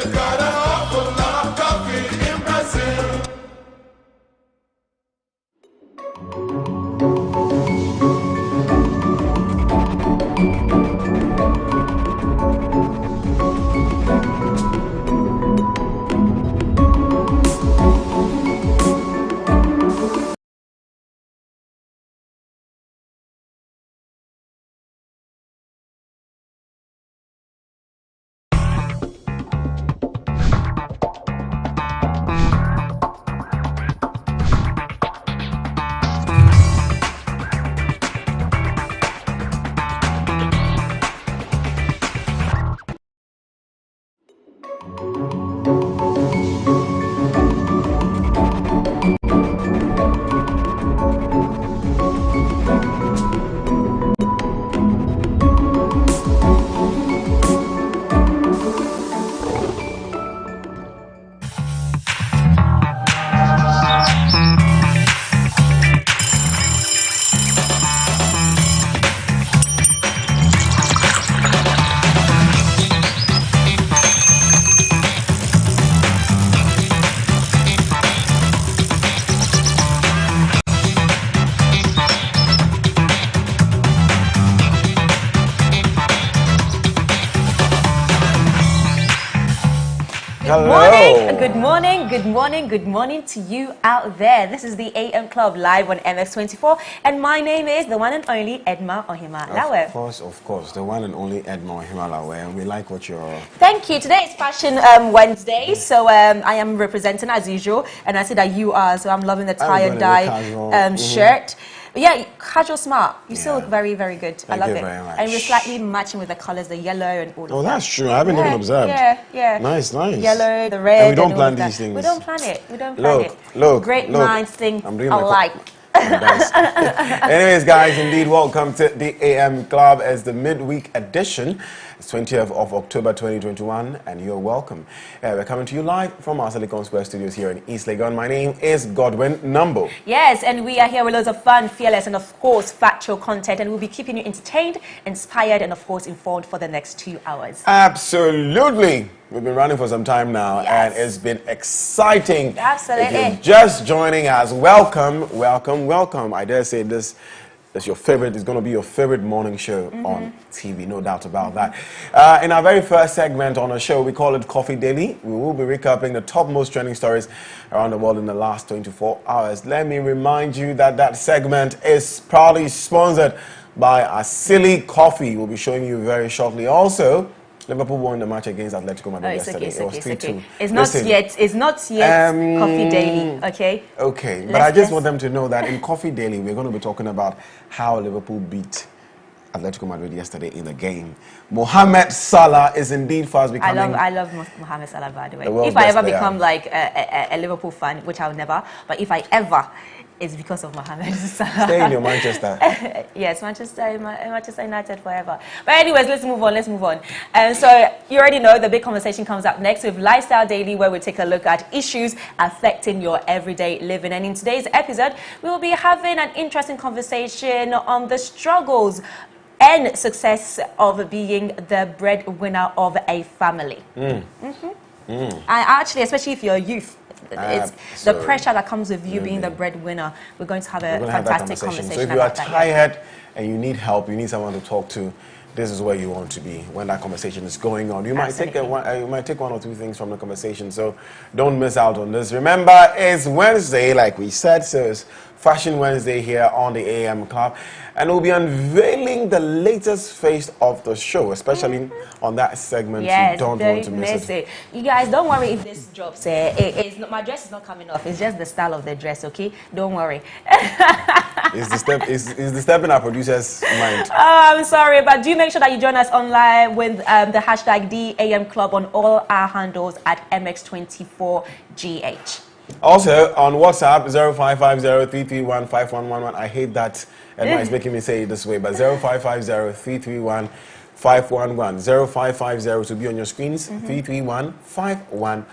They've got an awful lot of coffee in Brazil. Good morning to you out there. This is the AM Club live on MX24, and my name is the one and only Edma Ohima Lawe. Of course, the one and only Edma Ohima Lawe, and we like what you're... Thank you. Today is Fashion Wednesday, so I am representing as usual, and I see that you are, so I'm loving the tie and dye shirt. But yeah, casual smart. You still look very, very good. I love it. Very much. And we're slightly matching with the colors, the yellow and all of that. Oh, that's true. I haven't even observed. Yeah. Nice. Yellow, the red. And we don't plan these things. We don't plan it. Look. Great minds think alike. Anyways, guys, indeed, welcome to the AM Club as the midweek edition. It's 20th of October 2021, and you're welcome. We're coming to you live from our Silicon Square studios here in East Legon. My name is Godwin Namboh. Yes, and we are here with loads of fun, fearless, and of course, factual content, and we'll be keeping you entertained, inspired, and of course, informed for the next 2 hours. Absolutely. We've been running for some time now, and it's been exciting. Absolutely. If you're just joining us, welcome. I dare say this is your favorite. It's going to be your favorite morning show on TV, no doubt about that. In our very first segment on the show, we call it Coffee Daily. We will be recapping the topmost trending stories around the world in the last 24 hours. Let me remind you that that segment is proudly sponsored by Asili Coffee. We'll be showing you very shortly. Also, Liverpool won the match against Atletico Madrid yesterday. It was 3-2. It's not yet Coffee Daily, okay? Okay, but I just want them to know that in Coffee Daily, we're going to be talking about how Liverpool beat Atletico Madrid yesterday in the game. Mohamed Salah is indeed fast becoming... I love Mohamed Salah, by the way. If I ever become like a Liverpool fan, which I'll never, but if I ever... It's because of Mohamed Salah. Stay in your Manchester. Yes, Manchester United forever. But anyways, let's move on. So you already know the big conversation comes up next with Lifestyle Daily, where we take a look at issues affecting your everyday living. And in today's episode, we will be having an interesting conversation on the struggles and success of being the breadwinner of a family. And actually, especially if you're a youth, it's the pressure that comes with you being the breadwinner. We're going to have a fantastic conversation. So if you are tired and you need help, you need someone to talk to, this is where you want to be when that conversation is going on. You might take one or two things from the conversation, so don't miss out on this. Remember, it's Wednesday, like we said, so it's Fashion Wednesday here on the AM Club, and we'll be unveiling the latest face of the show, especially on that segment. Yes, you don't want to miss it. You guys, don't worry if this drops. My dress is not coming off. It's just the style of the dress, okay? Don't worry. Is the step in our producer's mind? Oh, I'm sorry, but do make sure that you join us online with the hashtag DAM Club on all our handles at MX24GH. Also, on WhatsApp, 0550-331-5111. I hate that Edma is making me say it this way, but 0550-331-511. 0550 to be on your screens, 331-5111.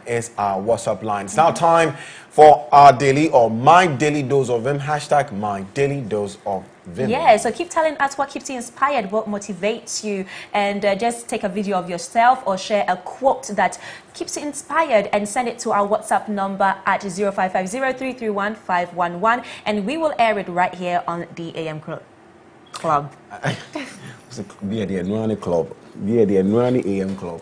is our WhatsApp line. It's now time for our daily or my daily dose of Vim. Hashtag my daily dose of Vim. Yeah, so keep telling us what keeps you inspired, what motivates you, and just take a video of yourself or share a quote that keeps you inspired and send it to our WhatsApp number at 0550-331-511, and we will air it right here on the AM Club. Be at the Nwani Club. Be at the Nwani AM Club.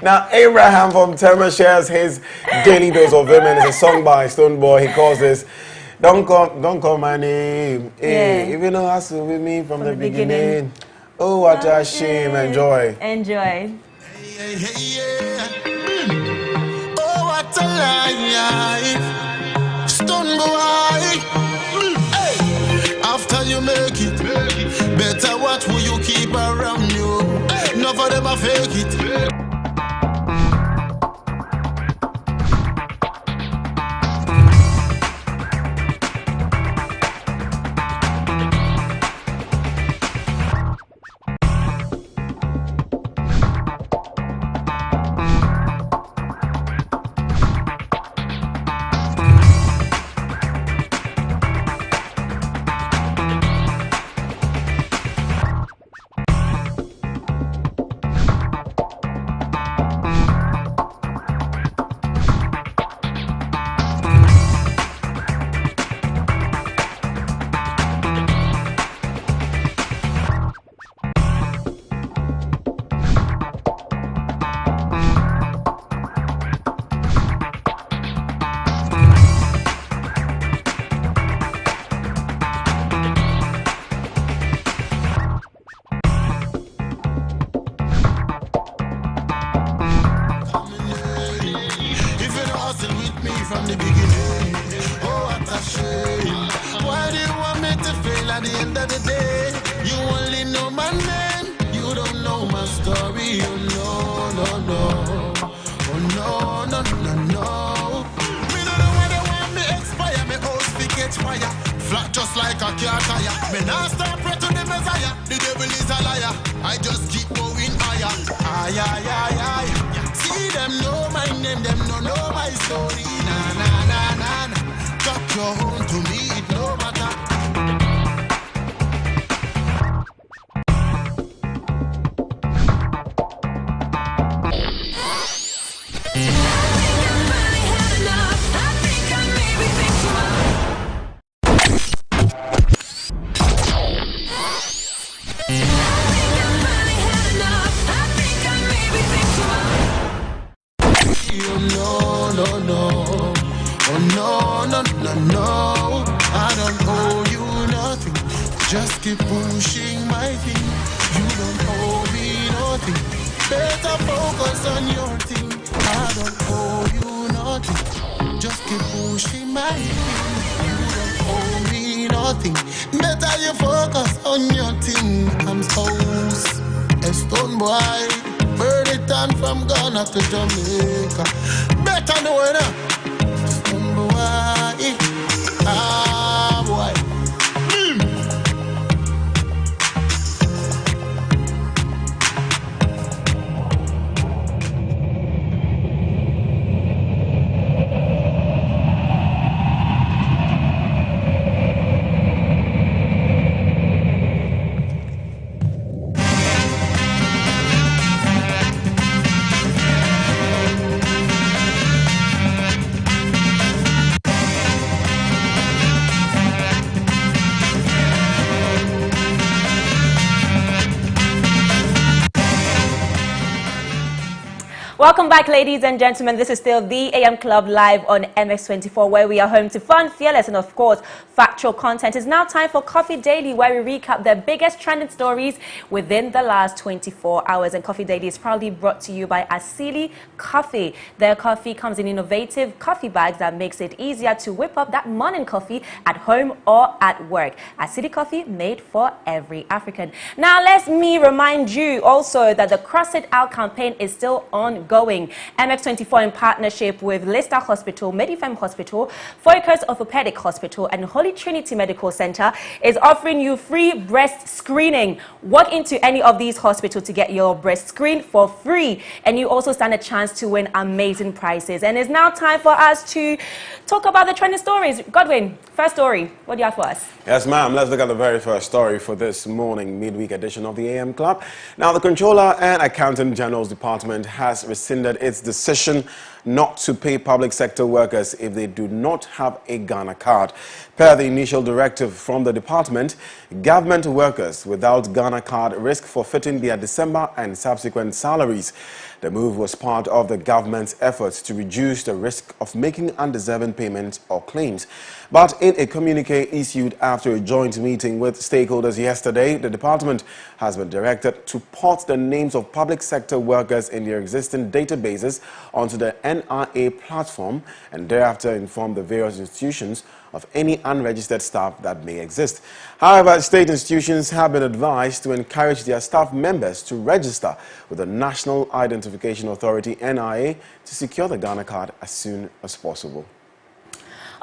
Now, Abraham from Tema shares his daily dose of Vim, and it's a song by Stoneboy. He calls this Don't Call My Name. Hey, if you know hustle with me from the beginning. Oh, what a shame. Enjoy. Enjoy. Hey, hey, yeah. Oh, what a life. Stoneboy. Hey. After you make it, better what will you keep around you? Not for them I fake it. From the beginning, oh what a shame. Why do you want me to fail at the end of the day? You only know my name, you don't know my story. Oh no, no, no. Oh no, no, no, no. Me don't know why they want me expire. Me house fi catch fire. Flat just like a car tire. Me now stop pray to the Messiah. The devil is a liar. I just keep going higher. Ay, ay, ay, ay. See them know my name, them no know my story. Na na na na na. Talk your own to me, it no matter. No, I don't owe you nothing. Just keep pushing my thing. You don't owe me nothing. Better focus on your thing. I don't owe you nothing. Just keep pushing my thing. You don't owe me nothing. Better you focus on your thing. I'm supposed a stone boy. Burn it on from Ghana to Jamaica. Better know it now. Stone boy. Ah, boy. Welcome back, ladies and gentlemen. This is still the AM Club live on MX24, where we are home to fun, fearless, and of course, factual content. It's now time for Coffee Daily, where we recap the biggest trending stories within the last 24 hours. And Coffee Daily is proudly brought to you by Asili Coffee. Their coffee comes in innovative coffee bags that makes it easier to whip up that morning coffee at home or at work. Asili Coffee, made for every African. Now, let me remind you also that the Cross It Out campaign is still ongoing. going. MX24 in partnership with Leicester Hospital, Medifem Hospital, Focus Orthopedic Hospital and Holy Trinity Medical Center is offering you free breast screening. Walk into any of these hospitals to get your breast screened for free, and you also stand a chance to win amazing prizes. And it's now time for us to talk about the trending stories. Godwin, first story, what do you have for us? Yes, ma'am. Let's look at the very first story for this morning midweek edition of the AM Club. Now, the Controller and Accountant General's Department has rescinded its decision not to pay public sector workers if they do not have a Ghana card. Per the initial directive from the department, government workers without Ghana card risk forfeiting their December and subsequent salaries. The move was part of the government's efforts to reduce the risk of making undeserving payments or claims. But in a communique issued after a joint meeting with stakeholders yesterday, the department has been directed to port the names of public sector workers in their existing databases onto the NRA platform and thereafter inform the various institutions of any unregistered staff that may exist. However, state institutions have been advised to encourage their staff members to register with the National Identification Authority, NIA, to secure the Ghana card as soon as possible.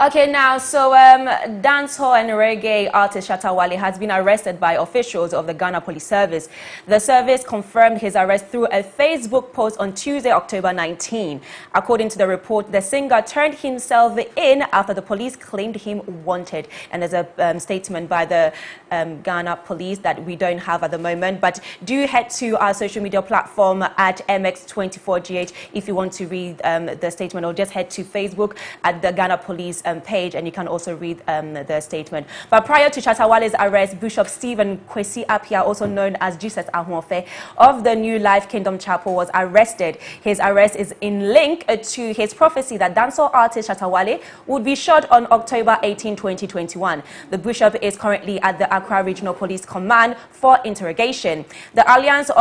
Okay, now, so dancehall and reggae artist Shatta Wale has been arrested by officials of the Ghana Police Service. The service confirmed his arrest through a Facebook post on Tuesday, October 19. According to the report, the singer turned himself in after the police claimed him wanted. And there's a statement by the Ghana Police that we don't have at the moment. But do head to our social media platform at MX24GH if you want to read the statement, or just head to Facebook at the Ghana Police page, and you can also read the statement. But prior to Shatta Wale's arrest, Bishop Stephen Kwesi Apia, also known as Jesus Ahofe, of the New Life Kingdom Chapel, was arrested. His arrest is in link to his prophecy that dancehall artist Shatta Wale would be shot on October 18, 2021. The bishop is currently at the Accra Regional Police Command for interrogation. The Alliance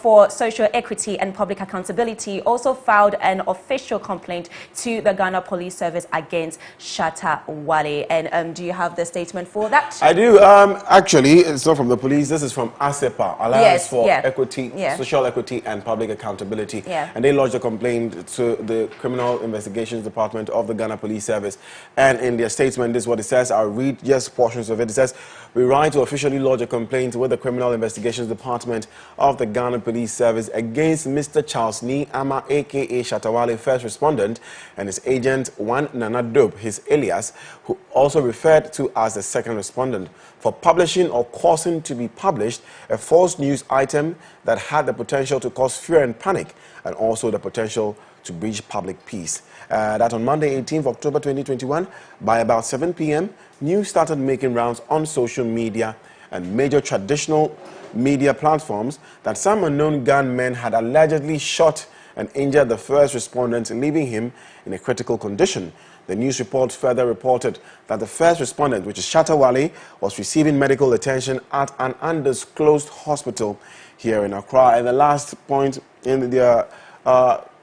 for Social Equity and Public Accountability also filed an official complaint to the Ghana Police Service against Shatta Wale. And do you have the statement for that? I do. Actually, it's not from the police. This is from ASEPA, Alliance for Equity, Social Equity and Public Accountability. And they lodged a complaint to the Criminal Investigations Department of the Ghana Police Service. And in their statement, this is what it says. I'll read just portions of it. It says, we write to officially lodge a complaint with the Criminal Investigations Department of the Ghana Police Service against Mr. Charles Nee Ama, a.k.a. Shatta Wale, first respondent, and his agent, One Nana Dope, his alias, who also referred to as the second respondent, for publishing or causing to be published a false news item that had the potential to cause fear and panic, and also the potential to breach public peace. That on Monday, 18th October 2021, by about 7 p.m., news started making rounds on social media and major traditional media platforms that some unknown gunmen had allegedly shot and injured the first respondent, leaving him in a critical condition. The news report further reported that the first respondent, which is Shatta Wale, was receiving medical attention at an undisclosed hospital here in Accra. And the last point in the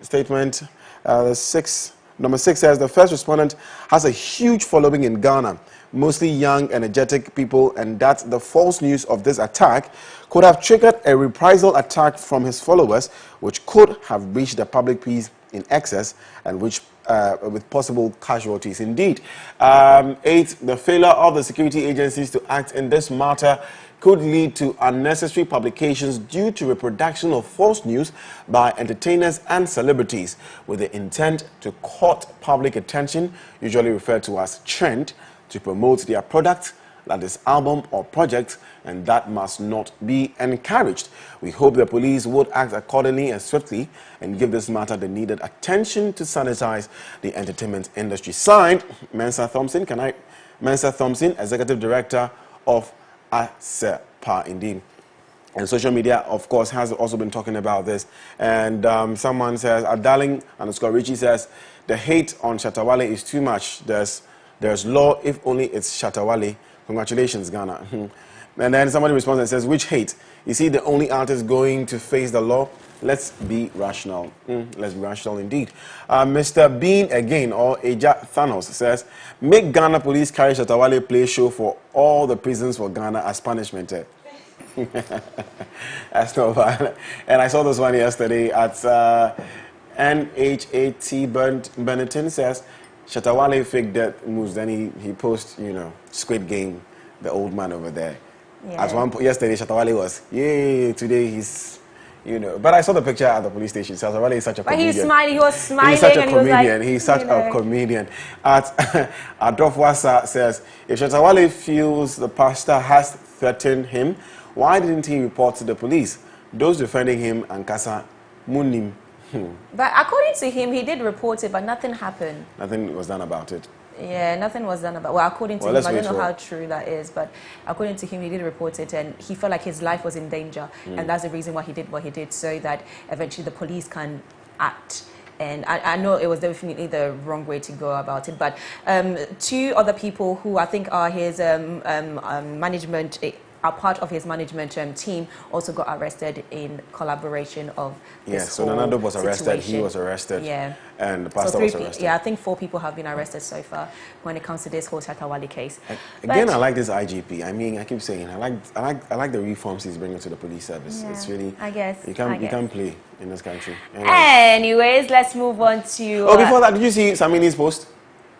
statement, number 6 says the first respondent has a huge following in Ghana, mostly young, energetic people, and that the false news of this attack could have triggered a reprisal attack from his followers, which could have breached the public peace in excess and which with possible casualties. Indeed, 8, the failure of the security agencies to act in this matter could lead to unnecessary publications due to reproduction of false news by entertainers and celebrities with the intent to court public attention, usually referred to as trend, to promote their product, that is album or project, and that must not be encouraged. We hope the police would act accordingly and swiftly and give this matter the needed attention to sanitize the entertainment industry. Signed, Mensa Thompson, Mensa Thompson, Executive Director of ASEPA, indeed. And social media, of course, has also been talking about this. And someone says, Darling _ Richie says, the hate on Shatta Wale is too much. There's law if only it's Shatta Wale. Congratulations, Ghana. And then somebody responds and says, which hate? Is he the only artist going to face the law? Let's be rational. Let's be rational indeed. Mr. Bean again, or Eja Thanos, says, make Ghana police carry Shatta Wale play show for all the prisons for Ghana as punishment. That's not bad. And I saw this one yesterday at NHAT Benetton says, Shatawale fake death moves. Then he posts, Squid Game, the old man over there. Yeah. At one point yesterday, Shatawale was, yay, today he's, But I saw the picture at the police station. Shatawale is such a comedian. But he's smiling, he was smiling. He's such a and comedian. He was like, he's such a comedian. Adolfwasa says, if Shatawale feels the pastor has threatened him, why didn't he report to the police? Those defending him and Kasa Munim. But according to him, he did report it, but nothing happened. Nothing was done about it. Yeah, nothing was done about. Well, according to him, I don't know how true that is, but according to him, he did report it, and he felt like his life was in danger, and that's the reason why he did what he did, so that eventually the police can act. And I know it was definitely the wrong way to go about it, but two other people who I think are his management. Are part of his management team also got arrested in collaboration of this so Namboh was arrested, situation. He was arrested, and the pastor so was arrested. I think 4 people have been arrested so far when it comes to this whole Shatawale case. Again, I like this IGP. I mean, I keep saying I like the reforms he's bringing to the police service. Yeah, It's really, I guess you can't play in this country. Anyways, let's move on to. Before that, did you see Samini's post?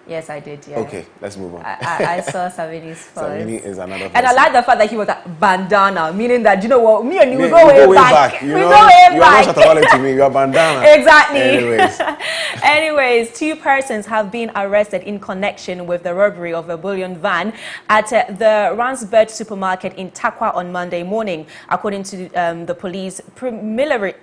Yes, I did, yeah. Okay, let's move on. I saw Samini's post. Samini is another person. And I like the fact that he was a bandana, meaning that, you know what, me and you, we go way back. We go way back. You are not Shatawale to me, you are bandana. Exactly. Anyways, 2 persons have been arrested in connection with the robbery of a bullion van at the Ransbird supermarket in Takwa on Monday morning. According to the police, preliminary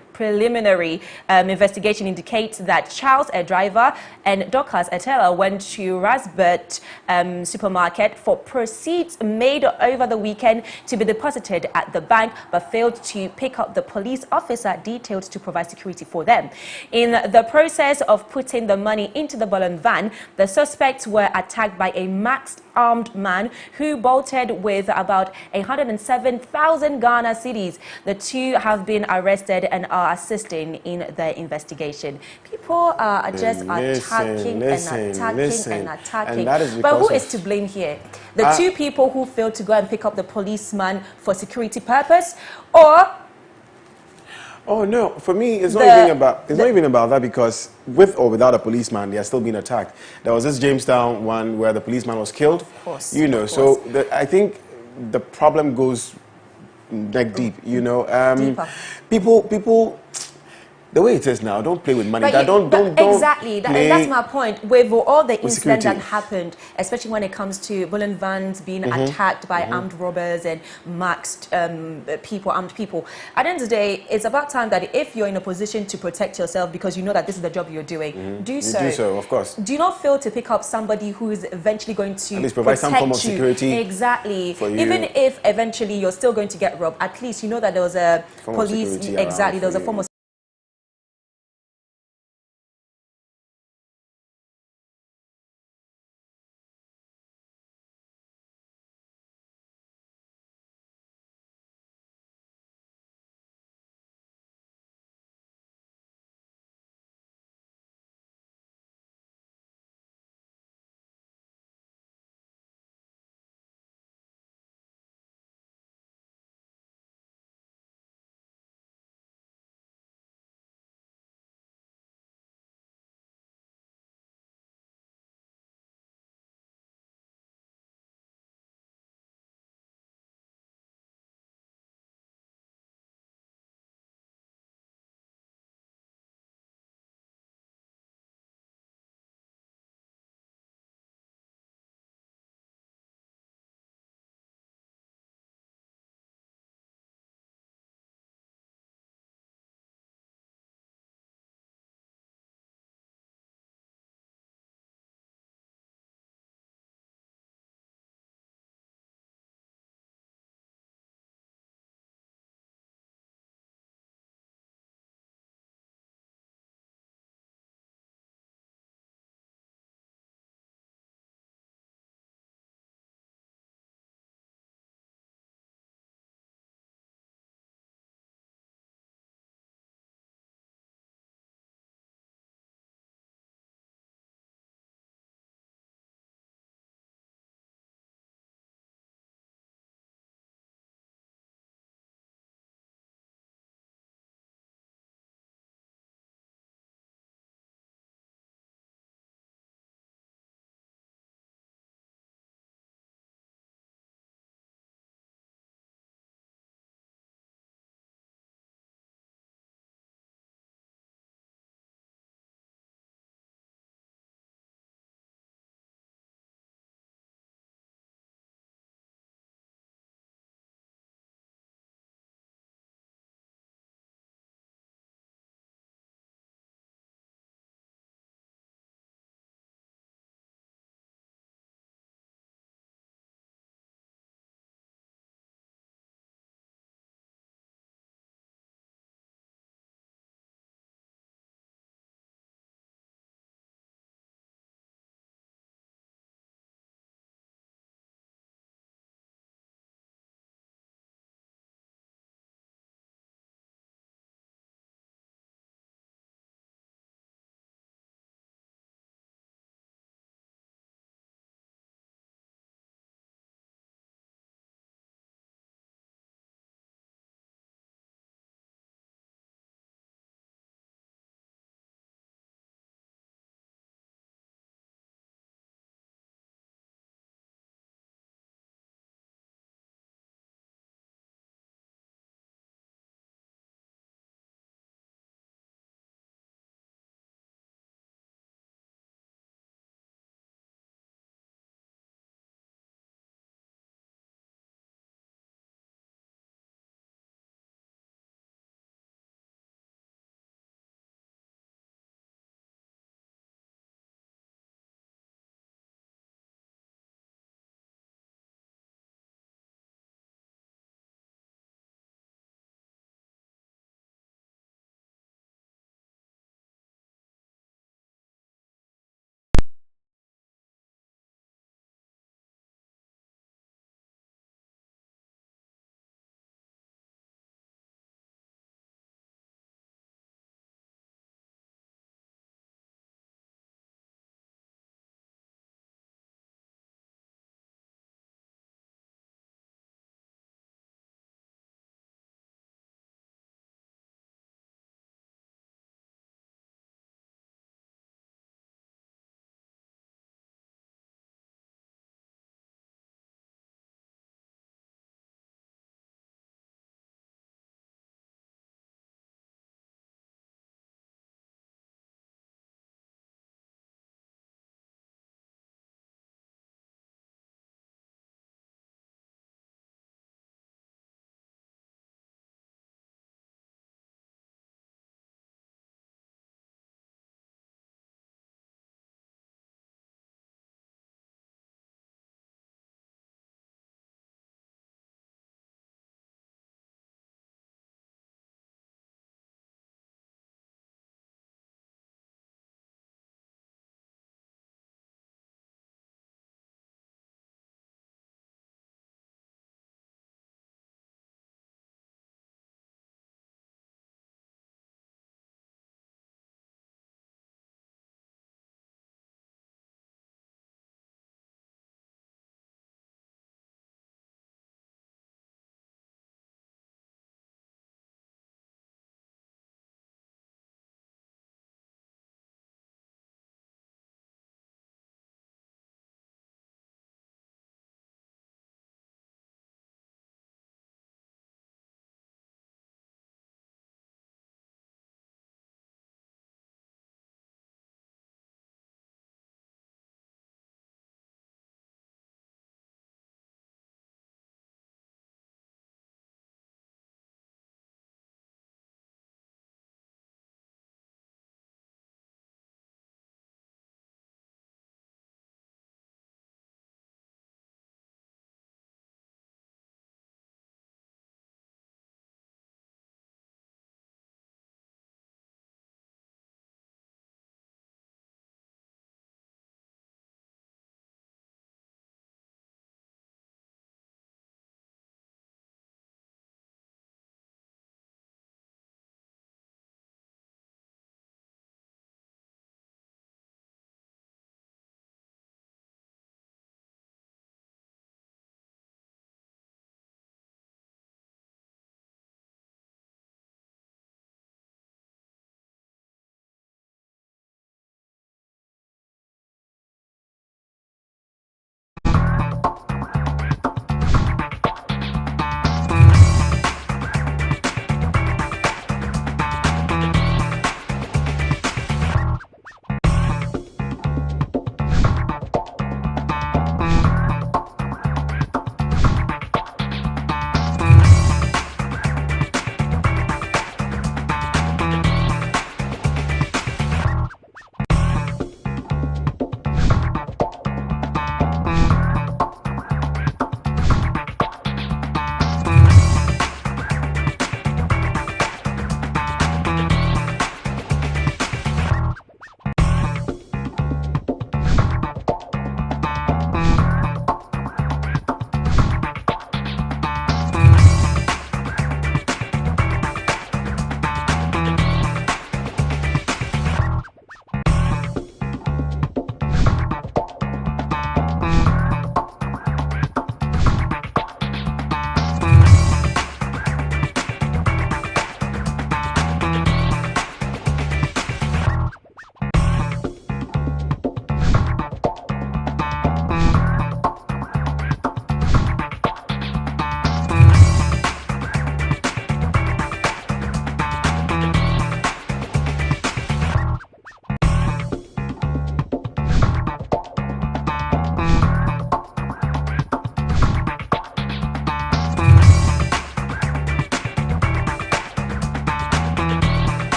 investigation indicates that Charles, a driver, and Dorcas, a teller, went to Ransbird supermarket for proceeds made over the weekend to be deposited at the bank, but failed to pick up the police officer detailed to provide security for them. In the process of putting the money into the bullion van, the suspects were attacked by a masked armed man who bolted with about 107,000 Ghana cedis. The 2 have been arrested and are assisting in the investigation. People are just attacking and attacking. But who is to blame here? The 2 people who failed to go and pick up the policeman for security purpose, or? Oh no! For me, it's not even about that, because with or without a policeman, they are still being attacked. There was this Jamestown one where the policeman was killed. Of course. So I think the problem goes neck deep. Deeper. People. The way it is now, don't play with money. Exactly. That's my point. With all the incidents that security happened, especially when it comes to bullion vans being attacked by armed robbers and masked armed people. At the end of the day, it's about time that if you're in a position to protect yourself because you know that this is the job you're doing, do so. Do so, of course. Do not fail to pick up somebody who is eventually going to at least provide some form of security. Exactly. For you. Even if eventually you're still going to get robbed, at least you know that there was a police. Exactly. There was a form of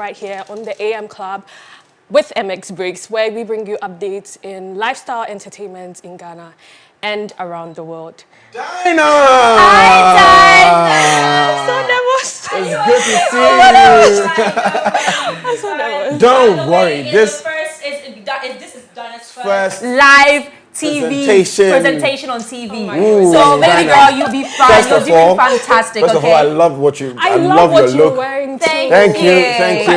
right here on the AM Club with MX Breaks, where we bring you updates in lifestyle entertainment in Ghana and around the world. Dinah! I'm so nervous. It's good to see you. I'm so nervous. Don't worry. This is Dinah's first live TV presentation on TV. So baby girl, you'll be fine. You're doing fantastic. First of all, I love what you. I love your what you're look. wearing. Thank you.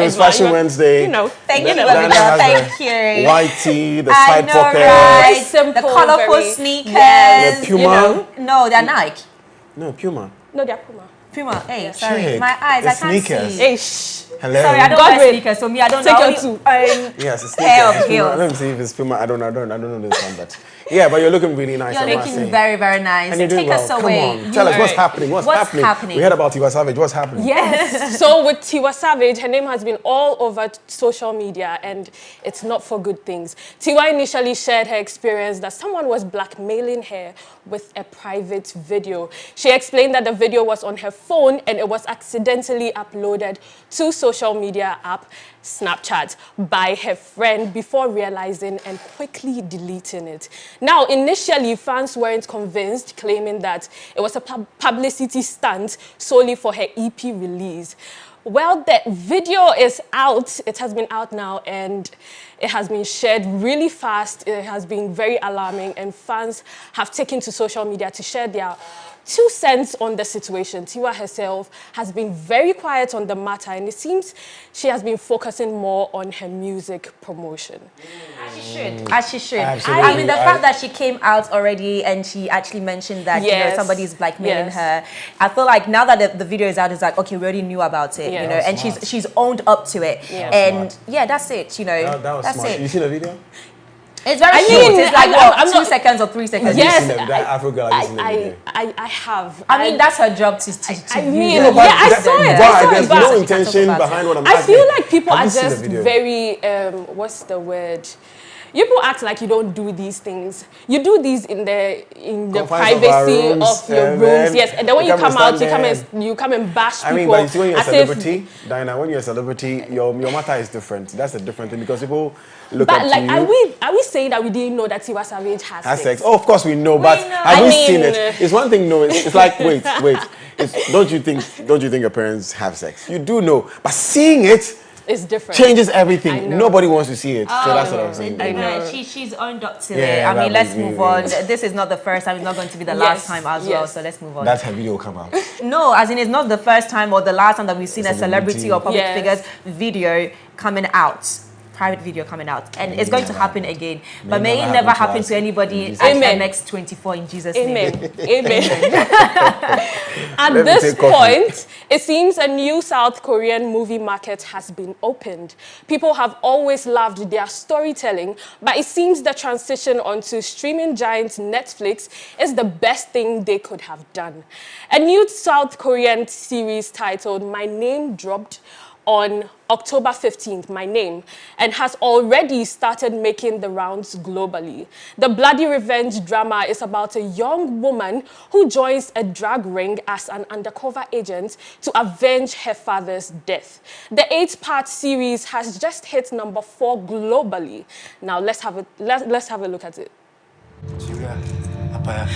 It's Fashion Wednesday. Thank you, baby girl. Thank you. White tee, the side pocket, right? Simple, the colorful sneakers. The Puma. No, they're Nike. No, Puma. No, they're Puma. Puma. Hey, sorry, Chick, my eyes. I can't sneakers. see. Hey, shh. Hello. Sorry, I don't wear sneakers, so me, I don't Take know. your two. Yes, it's Pair of sneakers. heels. Let me see if it's Puma. I don't know this one, but yeah, but you're looking really nice. You're I must looking say. very, very nice. And you're doing Take well. us Come away. on, tell us what's happening. What's happening? We heard about Tiwa Savage. What's happening? Yes. So with Tiwa Savage, her name has been all over social media, and it's not for good things. Tiwa initially shared her experience that someone was blackmailing her with a private video. She explained that the video was on her phone and it was accidentally uploaded to social media app Snapchat by her friend before realizing and quickly deleting it. Now, initially, fans weren't convinced, claiming that it was a publicity stunt solely for her EP release. Well, the video is out. It has been out now, and it has been shared really fast. It has been very alarming, and fans have taken to social media to share their 2 cents on the situation. Tiwa herself has been very quiet on the matter, and it seems she has been focusing more on her music promotion. As she should. As she should. Absolutely. I mean, the fact that she came out already and she actually mentioned that somebody is blackmailing her. I feel like now that the video is out, it's like, okay, we already knew about it, you know, and she's owned up to it. And that's it, you know. That was that's smart. it. You seen the video? It's very short. It's like what, 2 seconds or 3 seconds. Yes, that Afro girl. I have. I mean, that's her job to I view mean, them. I saw it. Why? There's but no intention behind what I'm I asking. feel like people Have are you seen the just video? very, what's the word? People act like you don't do these things. You do these in the privacy of your rooms, yes. And then when you come out, you come and bash people. I mean, but you see, when you're a as if- celebrity, Dinah, when you're a celebrity, your matter is different. That's a different thing because people look But up like, to you. are we saying that we didn't know that Tiwa Savage has sex? Oh, of course we know, but know. have I we mean, seen it? It's one thing knowing. It's like wait. Don't you think your parents have sex? You do know, but seeing it It's different. changes I everything. know. Nobody wants to see it, so that's what I'm saying. I know. She's owned up to Yeah, it. I mean, that let's was move really- on. This is not the first time. It's not going to be the Yes, last time as well. yes. So let's move on. That's her video come out. No, as in it's not the first time or the last time that we've seen a celebrity or public Yes. figure's video coming out. Private video coming out, and it's going to happen again. But may it never never happen to happen us. to anybody at Amen. MX24 in Jesus' Amen. name. Amen. At Let me this take coffee. point, it seems a new South Korean movie market has been opened. People have always loved their storytelling, but it seems the transition onto streaming giant Netflix is the best thing they could have done. A new South Korean series titled My Name dropped on October 15th, My Name, and has already started making the rounds globally. The bloody revenge drama is about a young woman who joins a drug ring as an undercover agent to avenge her father's death. The 8-part series has just hit number 4 globally. Now let's have a look at it. Julia, apa?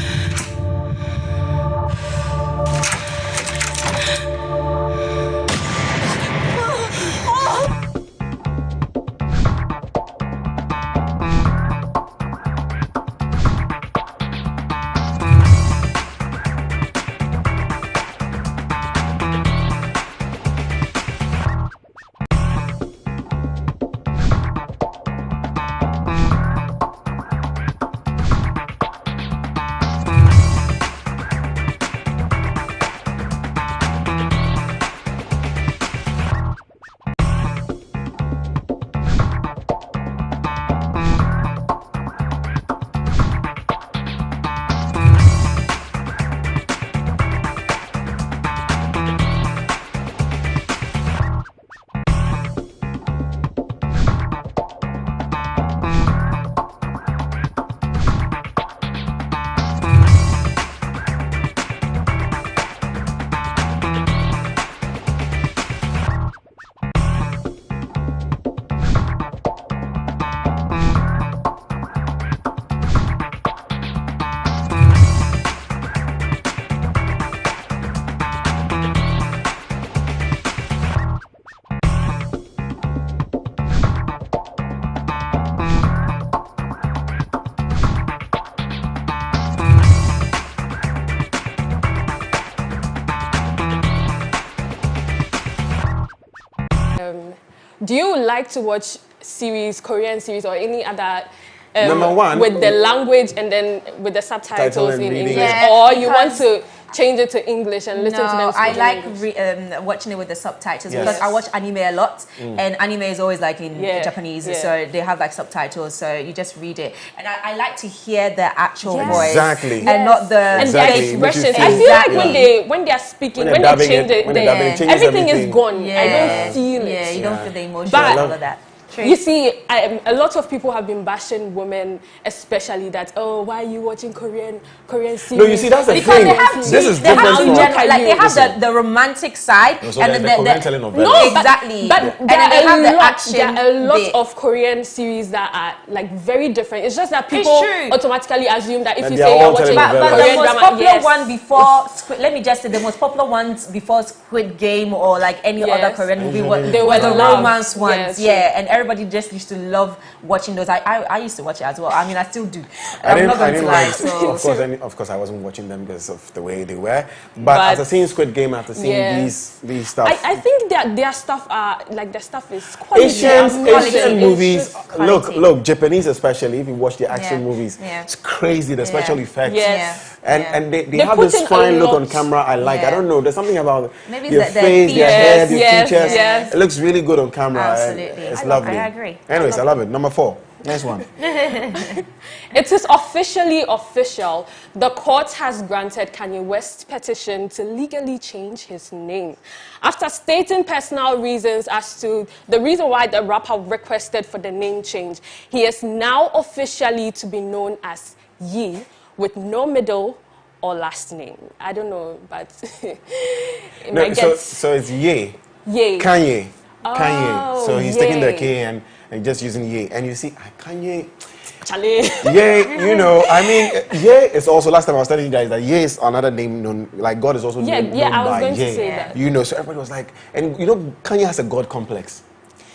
Do you like to watch series, Korean series, or any other? Number one, with the language and then with the subtitles in reading. English, Yeah, or you want to change it to English and listen to them I speak like English? watching it with the subtitles Yes. because I watch anime a lot, and anime is always like in Japanese, so they have like subtitles, so you just read it. And I like to hear the actual voice, Exactly. and not the And Exactly. their expressions. Which you I feel- feel like Exactly. when they are speaking, When when they're they change dubbing it, it, when they're dubbing it, it changes everything everything. is gone. Yeah. I don't feel it. Yeah, you don't feel the emotion But- and all of that. You see, a lot of people have been bashing women, especially that, oh, why are you watching Korean series? No, you see, that's the Because thing. they have This is they have different two from... general, like they have Listen. the romantic side So and the then Korean telenovela. No, exactly. But And there then they have the are action there are a lot bit. of Korean series that are like very different. It's just that people true. automatically assume that if And you they say are you're all watching telenovelas. But the Korean most drama, popular yes. one before let me just say the most popular ones before Squid Game or like any other Yes. Korean movie They were were the loved. romance ones, Yeah, and everybody just used to love watching those. I used to watch it as well. I mean, I still do. I I'm not going to didn't lie. like, So. of course, I wasn't watching them because of the way they were. But after seeing Squid Game, after seeing Yeah. these stuff, I think that their stuff are like their stuff is quality. Asian quality. movies, Quality. look, Japanese especially, if you watch the action Yeah. movies, Yeah. it's crazy, the special effects. Yes. And they They have put this in a fine look on lot. camera I like. I Yeah. don't know, there's something about Maybe their it's the face, their hair, features. their Yes, features. yes. It looks really good on camera. and Absolutely. It's I lovely. agree. Anyways, I love it. Number 4. Next one. It is officially official. The court has granted Kanye West's petition to legally change his name. After stating personal reasons as to the reason why the rapper requested for the name change, he is now officially to be known as Ye, with no middle or last name. I don't know, but it might get So it's Ye. Ye. Kanye. Oh, Kanye. So he's taking the Ye. K and just using Ye. And you see, Kanye... Charlie. Ye, you know, I mean, Ye is also, last time I was telling you guys that Ye is another name known, like God is also known, Yeah, known I was by going to Ye. say that. You know, so everybody was like, and you know, Kanye has a God complex.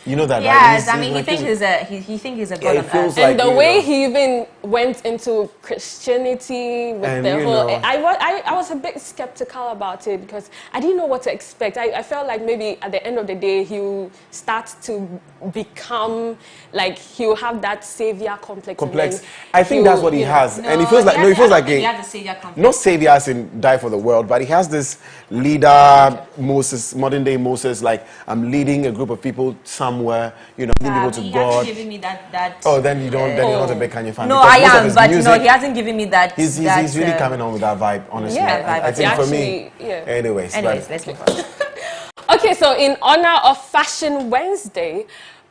You know that, right? Yes, I mean, he like- thinks he's a god he on feels earth. like, And the you way know. he even went into Christianity with And the you whole, know. I was a bit skeptical about it because I didn't know what to expect. I felt like maybe at the end of the day he will start to become like he will have that savior complex. and Complex. then I think he'll, that's what he you know, has. And he feels like, no, he feels like he a, has a savior complex. not savior as in die for the world, but he has this leader, Moses, modern day Moses, like, I'm leading a group of people somewhere, you know, leading people to He God. hasn't given me that. Oh, then you don't, then you're not a big Kanye fan. No, because I most of am, his but music, no, he hasn't given me that. He's really coming on with that vibe, honestly. Yeah, I think for me. actually, yeah. Anyways, Let's move on. Okay, so in honor of Fashion Wednesday,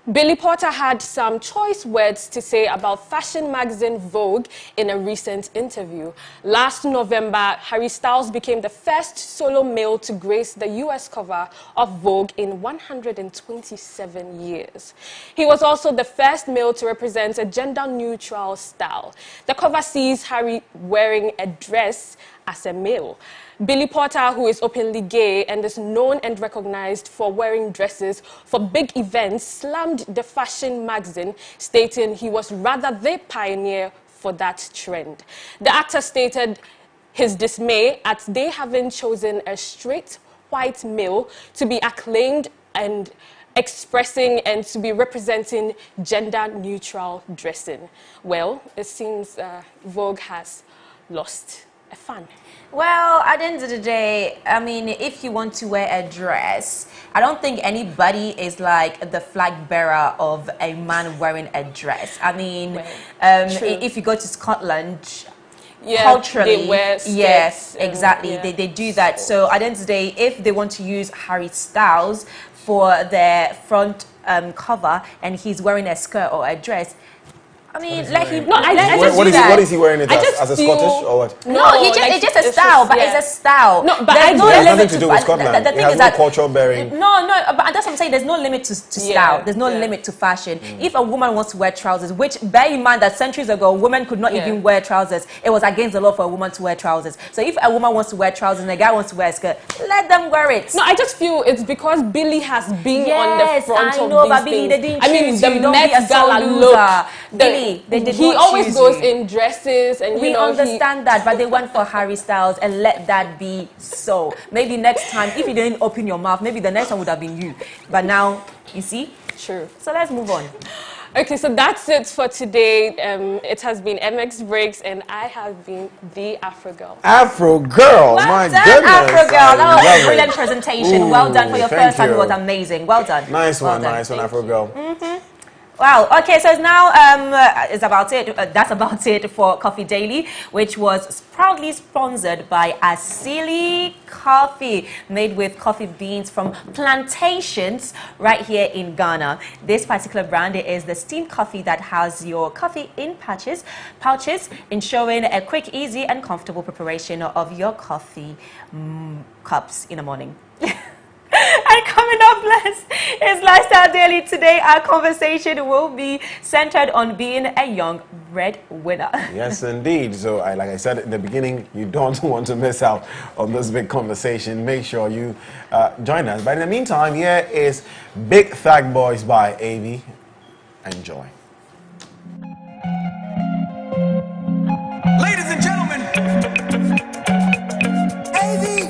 Billy Porter had some choice words to say about fashion magazine Vogue in a recent interview. Last November, Harry Styles became the first solo male to grace the US cover of Vogue in 127 years. He was also the first male to represent a gender-neutral style. The cover sees Harry wearing a dress as a male. Billy Porter, who is openly gay and is known and recognized for wearing dresses for big events, slammed the fashion magazine, stating he was rather the pioneer for that trend. The actor stated his dismay at they having chosen a straight white male to be acclaimed and expressing and to be representing gender-neutral dressing. Well, it seems Vogue has lost a fan. Well, at the end of the day, I mean, if you want to wear a dress, I don't think anybody is like the flag bearer of a man wearing a dress. I mean, true. if you go to Scotland, Yeah, culturally, they wear skirts yes, and- exactly, yeah. they do that. So at the end of the day, if they want to use Harry Styles for their front cover and he's wearing a skirt or a dress, I mean, let him. No, I just What do is he, that. what is he wearing it I as? just As a feel- Scottish or what? No, he just, like, it's just a style, but yeah. it's a style. No, but there's I no get- It has limit nothing to do with Scotland. The It thing has is no that cultural bearing. No, but that's what I'm saying. There's no limit to style. Yeah, There's no yeah. limit to fashion. If a woman wants to wear trousers, which bear in mind that centuries ago women could not Yeah. even wear trousers. It was against the law for a woman to wear trousers. So if a woman wants to wear trousers and a guy wants to wear a skirt, let them wear it. No, I just feel it's because Billy has been on the Yes, front I of know, these but Billy, things. they didn't I mean, choose the you. Don't be a Met sore Gala loser. look. Billy, they did he not always choose goes you. in dresses, and We you know understand that, but they went for Harry Styles and let that be so. Maybe next time, if you didn't open your mouth, maybe the next one would have been you. But now, you see, True. So let's move on. Okay, so that's it for today. It has been MX Breaks, and I have been the Afro Girl. Afro Girl, Well my done, goodness. Afro Girl. That was love a brilliant it. presentation. Well done for your Thank first time. It you. was amazing. Well done. Nice Well one, done. nice one, Afro Girl. Wow. Okay, so now it's about it. That's about it for Coffee Daily, which was proudly sponsored by Asili Coffee, made with coffee beans from plantations right here in Ghana. This particular brand is the steamed coffee that has your coffee in pouches, ensuring a quick, easy, and comfortable preparation of your coffee cups in the morning. And coming up next is Lifestyle Daily. Today, our conversation will be centered on being a young breadwinner. Yes, indeed. So, like I said in the beginning, you don't want to miss out on this big conversation. Make sure you join us. But in the meantime, here is Big Thug Boys by AV. Enjoy. Ladies and gentlemen, AV.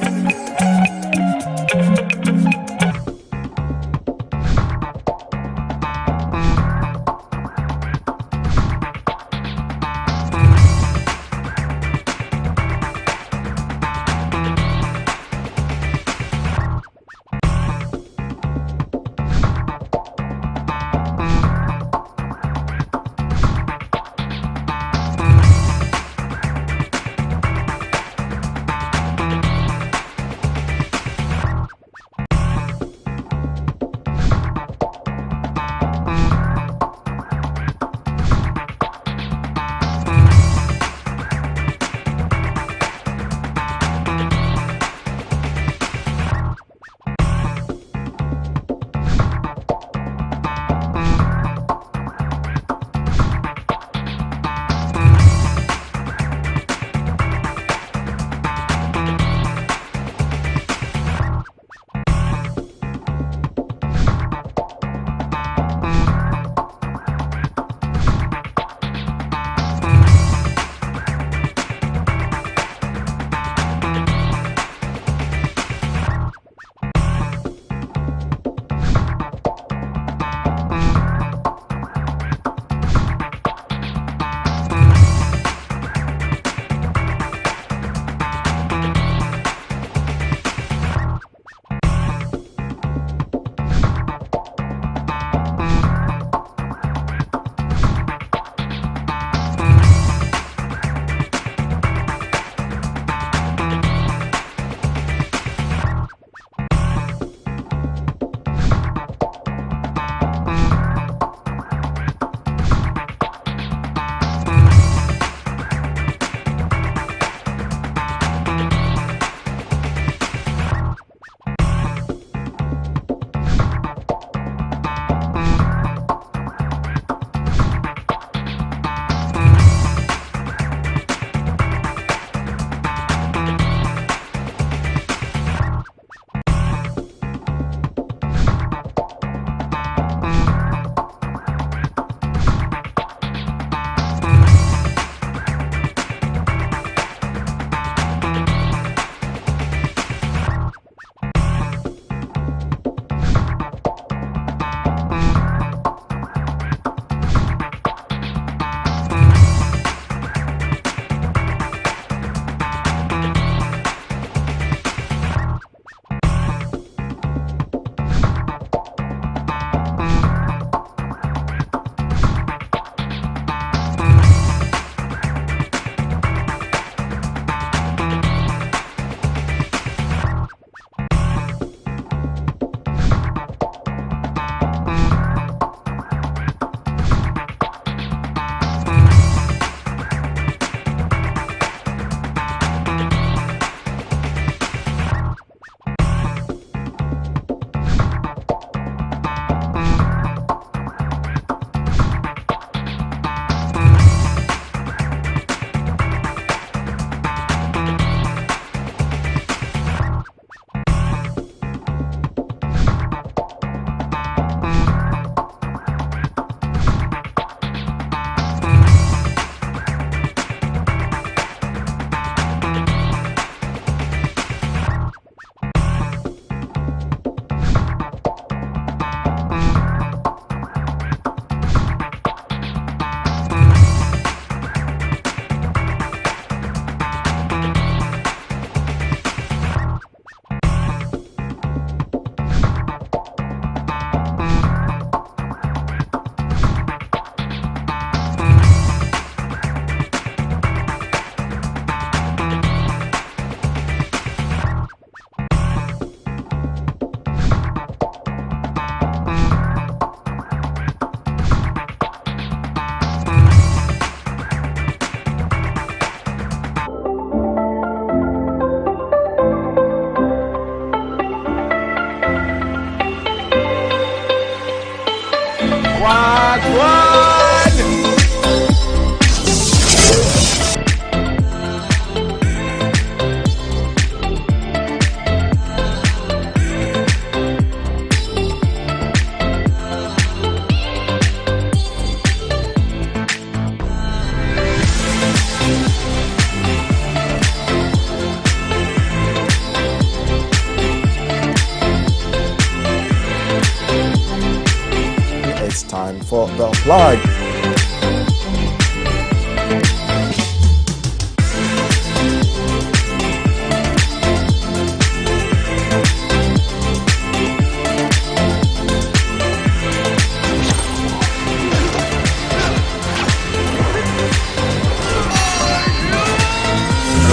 the plug.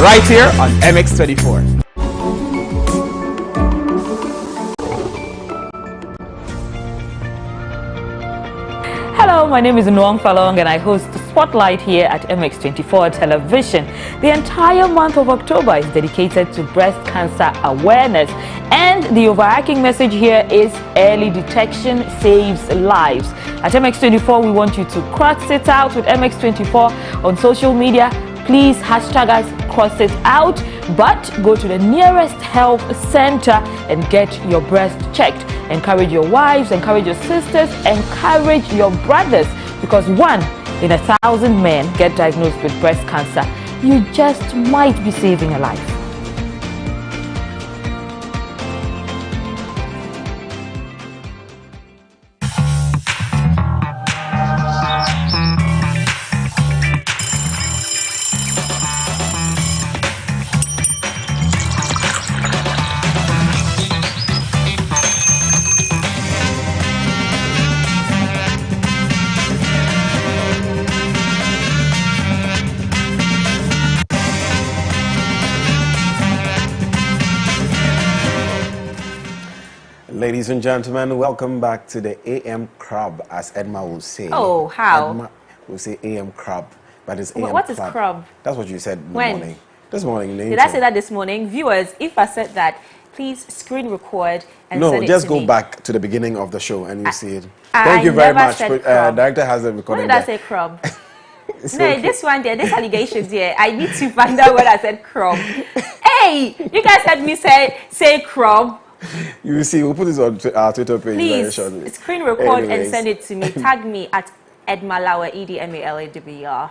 Right here on MX24. Hello, my name is Nuong Falong and I host the Spotlight here at MX24 Television. The entire month of October is dedicated to breast cancer awareness, and the overarching message here is early detection saves lives. At MX24, we want you to cross it out with MX24 on social media. Please hashtag us cross it out, but go to the nearest health center and get your breast checked. Encourage your wives, encourage your sisters, encourage your brothers, because 1 in 1,000 men get diagnosed with breast cancer. You just might be saving a life. Ladies and gentlemen, welcome back to the AM Club, as Edma will say. Oh, how? Edma will say AM Club, but it's AM Club. What is club? That's what you said in the When? morning. This morning. Did I say that this morning? Viewers, if I said that, please screen record and send it to me. No, just go back to the beginning of the show and you see it. I Thank you very never much. said club. Director has it When recorded. did I say crumb? It's No, okay. this one there, this allegations here. I need to find out when I said crumb. Hey, you guys heard me say crumb. You will see, we'll put this on our Twitter page very Please shortly. screen record and Anyways. send it to me. Tag me at Edma Lawa, EDMALAWR.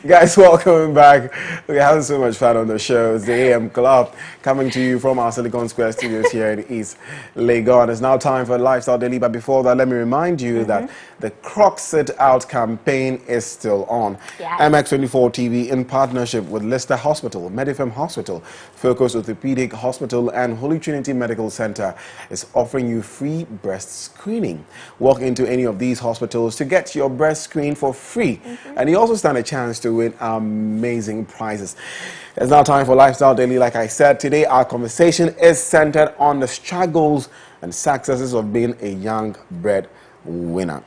Guys, welcome back. We're having so much fun on the show. It's the AM Club coming to you from our Silicon Square studios here in East Legon. It's now time for Lifestyle Daily, but before that, let me remind you that the Crocs It Out campaign is still on. Yes. MX24 TV, in partnership with Lister Hospital, Medifem Hospital, Focus Orthopedic Hospital, and Holy Trinity Medical Center, is offering you free breast screening. Walk into any of these hospitals to get your breast screened for free, and you also stand a chance to win amazing prizes. It's now time for Lifestyle Daily. Like I said, today our conversation is centered on the struggles and successes of being a young breadwinner.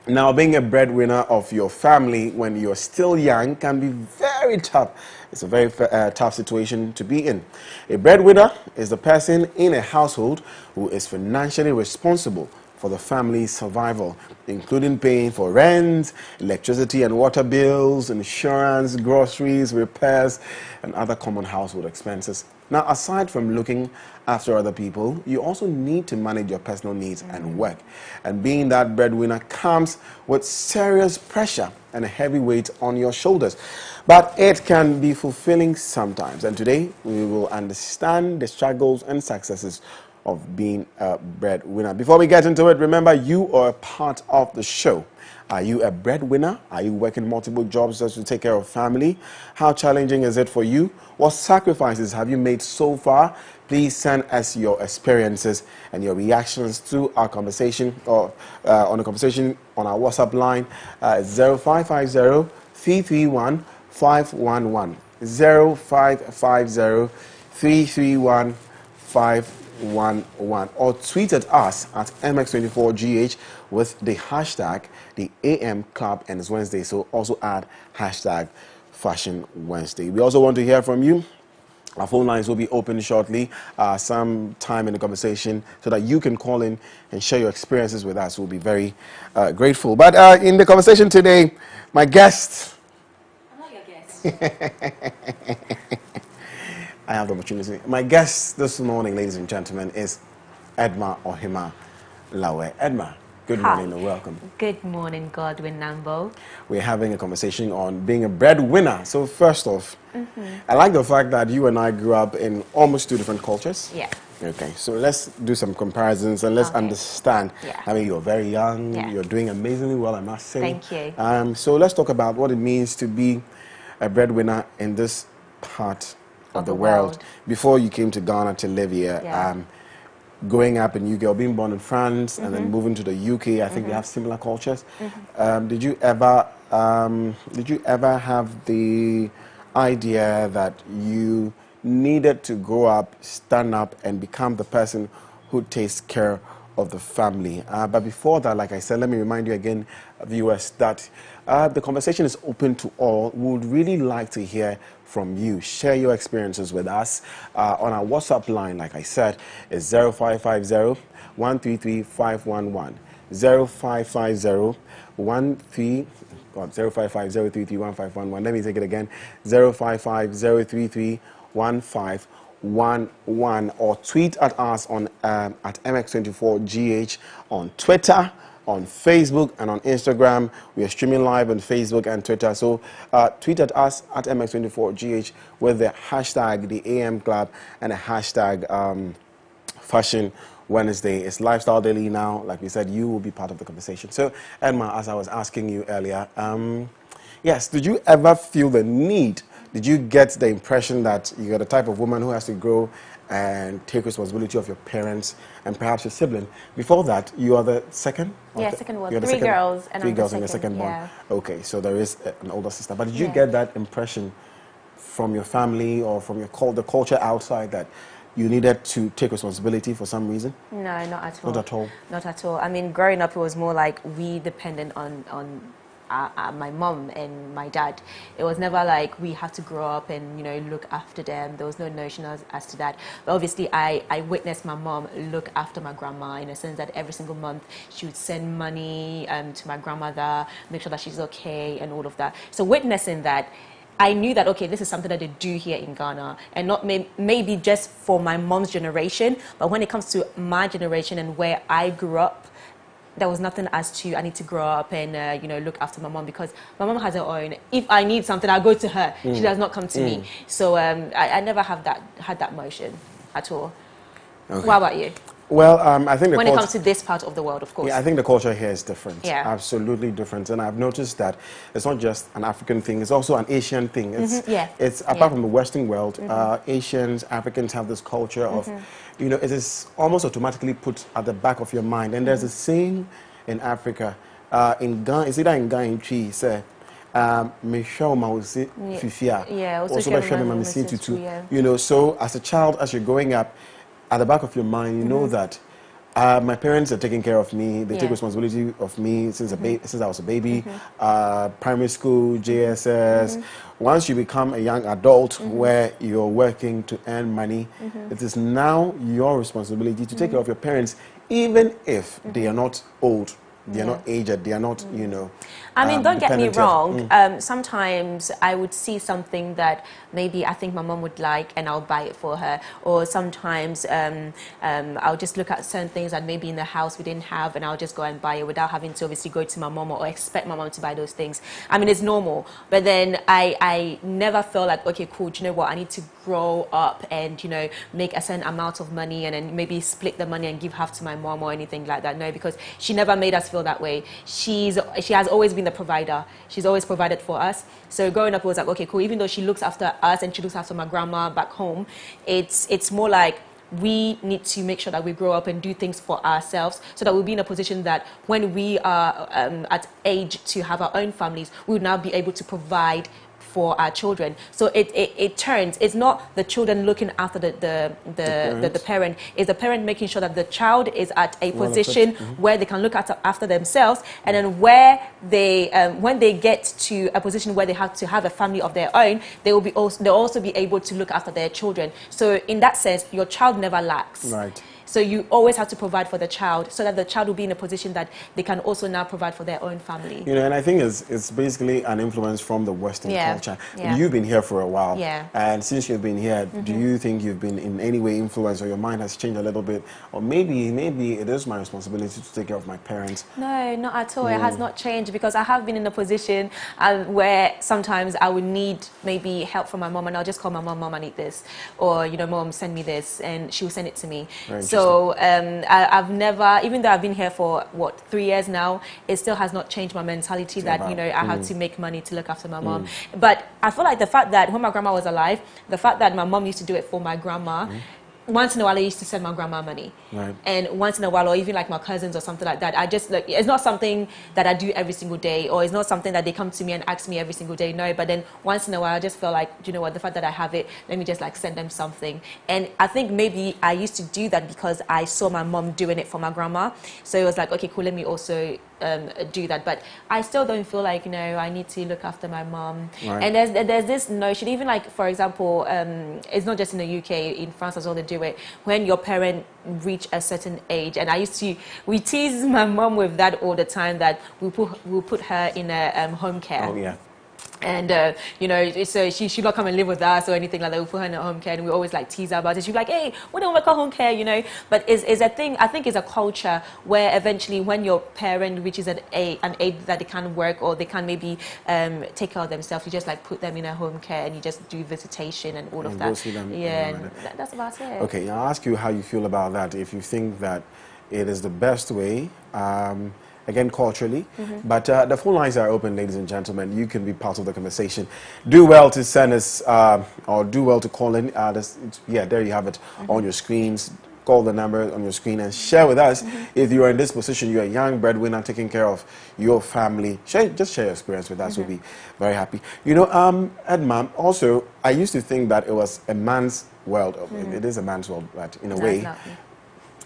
Now, being a breadwinner of your family when you're still young can be very tough. It's a very tough situation to be in. A breadwinner is the person in a household who is financially responsible for the family's survival, including paying for rent, electricity and water bills, insurance, groceries, repairs, and other common household expenses. Now, aside from looking after other people, you also need to manage your personal needs and work. And being that breadwinner comes with serious pressure and a heavy weight on your shoulders. But it can be fulfilling sometimes. And today, we will understand the struggles and successes of being a breadwinner. Before we get into it, remember, you are a part of the show. Are you a breadwinner? Are you working multiple jobs just to take care of family? How challenging is it for you? What sacrifices have you made so far? Please send us your experiences and your reactions to our conversation, or on the conversation on our WhatsApp line, 0550 331 511. 0550 331 511, or tweet at us at MX24GH with the hashtag the AM Club, and it's Wednesday, so also add hashtag Fashion Wednesday. We also want to hear from you. Our phone lines will be open shortly, some time in the conversation, so that you can call in and share your experiences with us. We'll be very grateful. But in the conversation today, my guest. I'm not your guest. I have the opportunity. My guest this morning, ladies and gentlemen, is Edma Ohima Lawe. Edma, good morning and welcome. Good morning, Godwin, Namboh. We're having a conversation on being a breadwinner. So first off, I like the fact that you and I grew up in almost two different cultures. Yeah. Okay, so let's do some comparisons and let's Okay. understand. Yeah. I mean, you're very young, Yeah. you're doing amazingly well, I must say. Thank you. So let's talk about what it means to be a breadwinner in this part of the world. Before you came to Ghana to live here, Yeah. growing up in UK or being born in France and then moving to the UK, I think they have similar cultures. Did you ever have the idea that you needed to grow up, stand up, and become the person who takes care of the family? But before that, like I said, let me remind you again, viewers, that the conversation is open to all. We would really like to hear from you. Share your experiences with us on our WhatsApp line. Like I said, is 0550 133 511. 0550 0550331511. Let me take it again. 0550331511, or tweet at us on at MX24GH on Twitter, on Facebook, and on Instagram. We are streaming live on Facebook and Twitter. So tweet at us at MX24GH with the hashtag the AM Club and a hashtag Fashion Wednesday. It's Lifestyle Daily now. Like we said, you will be part of the conversation. So, Edma, as I was asking you earlier, yes, did you ever feel the need? Did you get the impression that you're the type of woman who has to grow and take responsibility of your parents and perhaps your sibling? Before that, you are the second? Yeah, second one. You're the Three second, girls and three I'm girls the and your second, second yeah. born. Okay, so there is an older sister. But did you Yeah. get that impression from your family or from the culture outside that you needed to take responsibility for some reason? No, not at all. Not at all? Not at all. I mean, growing up, it was more like we depended on my mom and my dad. It was never like we had to grow up and, you know, look after them. There was no notion as to that. But obviously, I witnessed my mom look after my grandma in a sense that every single month she would send money to my grandmother, make sure that she's okay and all of that. So witnessing that, I knew that, okay, this is something that they do here in Ghana, and not maybe just for my mom's generation, but when it comes to my generation and where I grew up, there was nothing as to I need to grow up and you know, look after my mom, because my mom has her own. If I need something, I'll go to her. She does not come to me. So I never had that motion at all. Okay. What about you? Well, I think When it comes to this part of the world, of course. Yeah, I think the culture here is different. Yeah. Absolutely different. And I've noticed that it's not just an African thing, it's also an Asian thing. It's, Yeah. it's apart from the Western world, Asians, Africans have this culture of, you know, it is almost automatically put at the back of your mind. And there's a saying in Africa, in Ghana, it's either in Ghana in Chi, say, Yeah, you know, so as a child, as you're growing up, at the back of your mind, you know that my parents are taking care of me. They take responsibility of me since since I was a baby. Primary school, JSS. Once you become a young adult where you're working to earn money, it is now your responsibility to take care of your parents, even if they are not old. They are not aged. They are not, you know. I mean, don't get me dependent wrong. Sometimes I would see something that maybe I think my mom would like, and I'll buy it for her. Or sometimes I'll just look at certain things that maybe in the house we didn't have, and I'll just go and buy it without having to obviously go to my mom or expect my mom to buy those things. I mean, it's normal. But then I never felt like, okay, cool, do you know what? I need to grow up and, you know, make a certain amount of money and then maybe split the money and give half to my mom or anything like that. No, because she never made us feel that way. She has always been the provider. She's always provided for us. So growing up, it was like, okay, cool. Even though she looks after us and she looks after my grandma back home, it's more like we need to make sure that we grow up and do things for ourselves, so that we'll be in a position that when we are at age to have our own families, we will now be able to provide for our children. So it turns, it's not the children looking after the parent, it's the parent making sure that the child is at a position where they can look after themselves, and then where they when they get to a position where they have to have a family of their own, they'll also be able to look after their children. So in that sense, your child never lacks. Right. So you always have to provide for the child so that the child will be in a position that they can also now provide for their own family. You know, and I think it's basically an influence from the Western culture. Yeah. You've been here for a while. Yeah. And since you've been here, do you think you've been in any way influenced, or your mind has changed a little bit? Or maybe it is my responsibility to take care of my parents? No, not at all. It has not changed, because I have been in a position where sometimes I would need maybe help from my mom, and I'll just call my mom, I need this. Or, you know, mom, send me this, and she will send it to me. So I've never, even though I've been here for, what, 3 years now, it still has not changed my mentality that, you know, I have to make money to look after my mom. But I feel like the fact that when my grandma was alive, the fact that my mom used to do it for my grandma, once in a while I used to send my grandma money. Right. And once in a while, or even like my cousins or something like that, I just, like, it's not something that I do every single day, or it's not something that they come to me and ask me every single day. No, but then once in a while I just feel like, you know what, the fact that I have it, let me just like send them something. And I think maybe I used to do that because I saw my mom doing it for my grandma. So it was like, okay, cool, let me also do that. But I still don't feel like, you know, I need to look after my mom. Right. And there's this notion, even like, for example, it's not just in the UK, in France as well they do it, when your parent reach a certain age. And we tease my mom with that all the time, that we'll put her in a home care. Oh, yeah. And, you know, so she should not come and live with us or anything like that. We put her in a home care, and we always like tease her about it. She'd be like, hey, we don't work at home care, you know. But it's a thing, I think it's a culture where eventually when your parent reaches an age that they can't work, or they can't maybe take care of themselves, you just like put them in a home care and you just do visitation and all of that. Go see them. Yeah, that's about it. Okay, I'll ask you how you feel about that, if you think that it is the best way, again, culturally. But the phone lines are open, ladies and gentlemen. You can be part of the conversation. Do well to send us, or do well to call in. Yeah, there you have it on your screens. Call the number on your screen and share with us if you are in this position. You're a young breadwinner taking care of your family. Just share your experience with us. We'll be very happy. You know, Edma, also, I used to think that it was a man's world. It is a man's world, but in a way,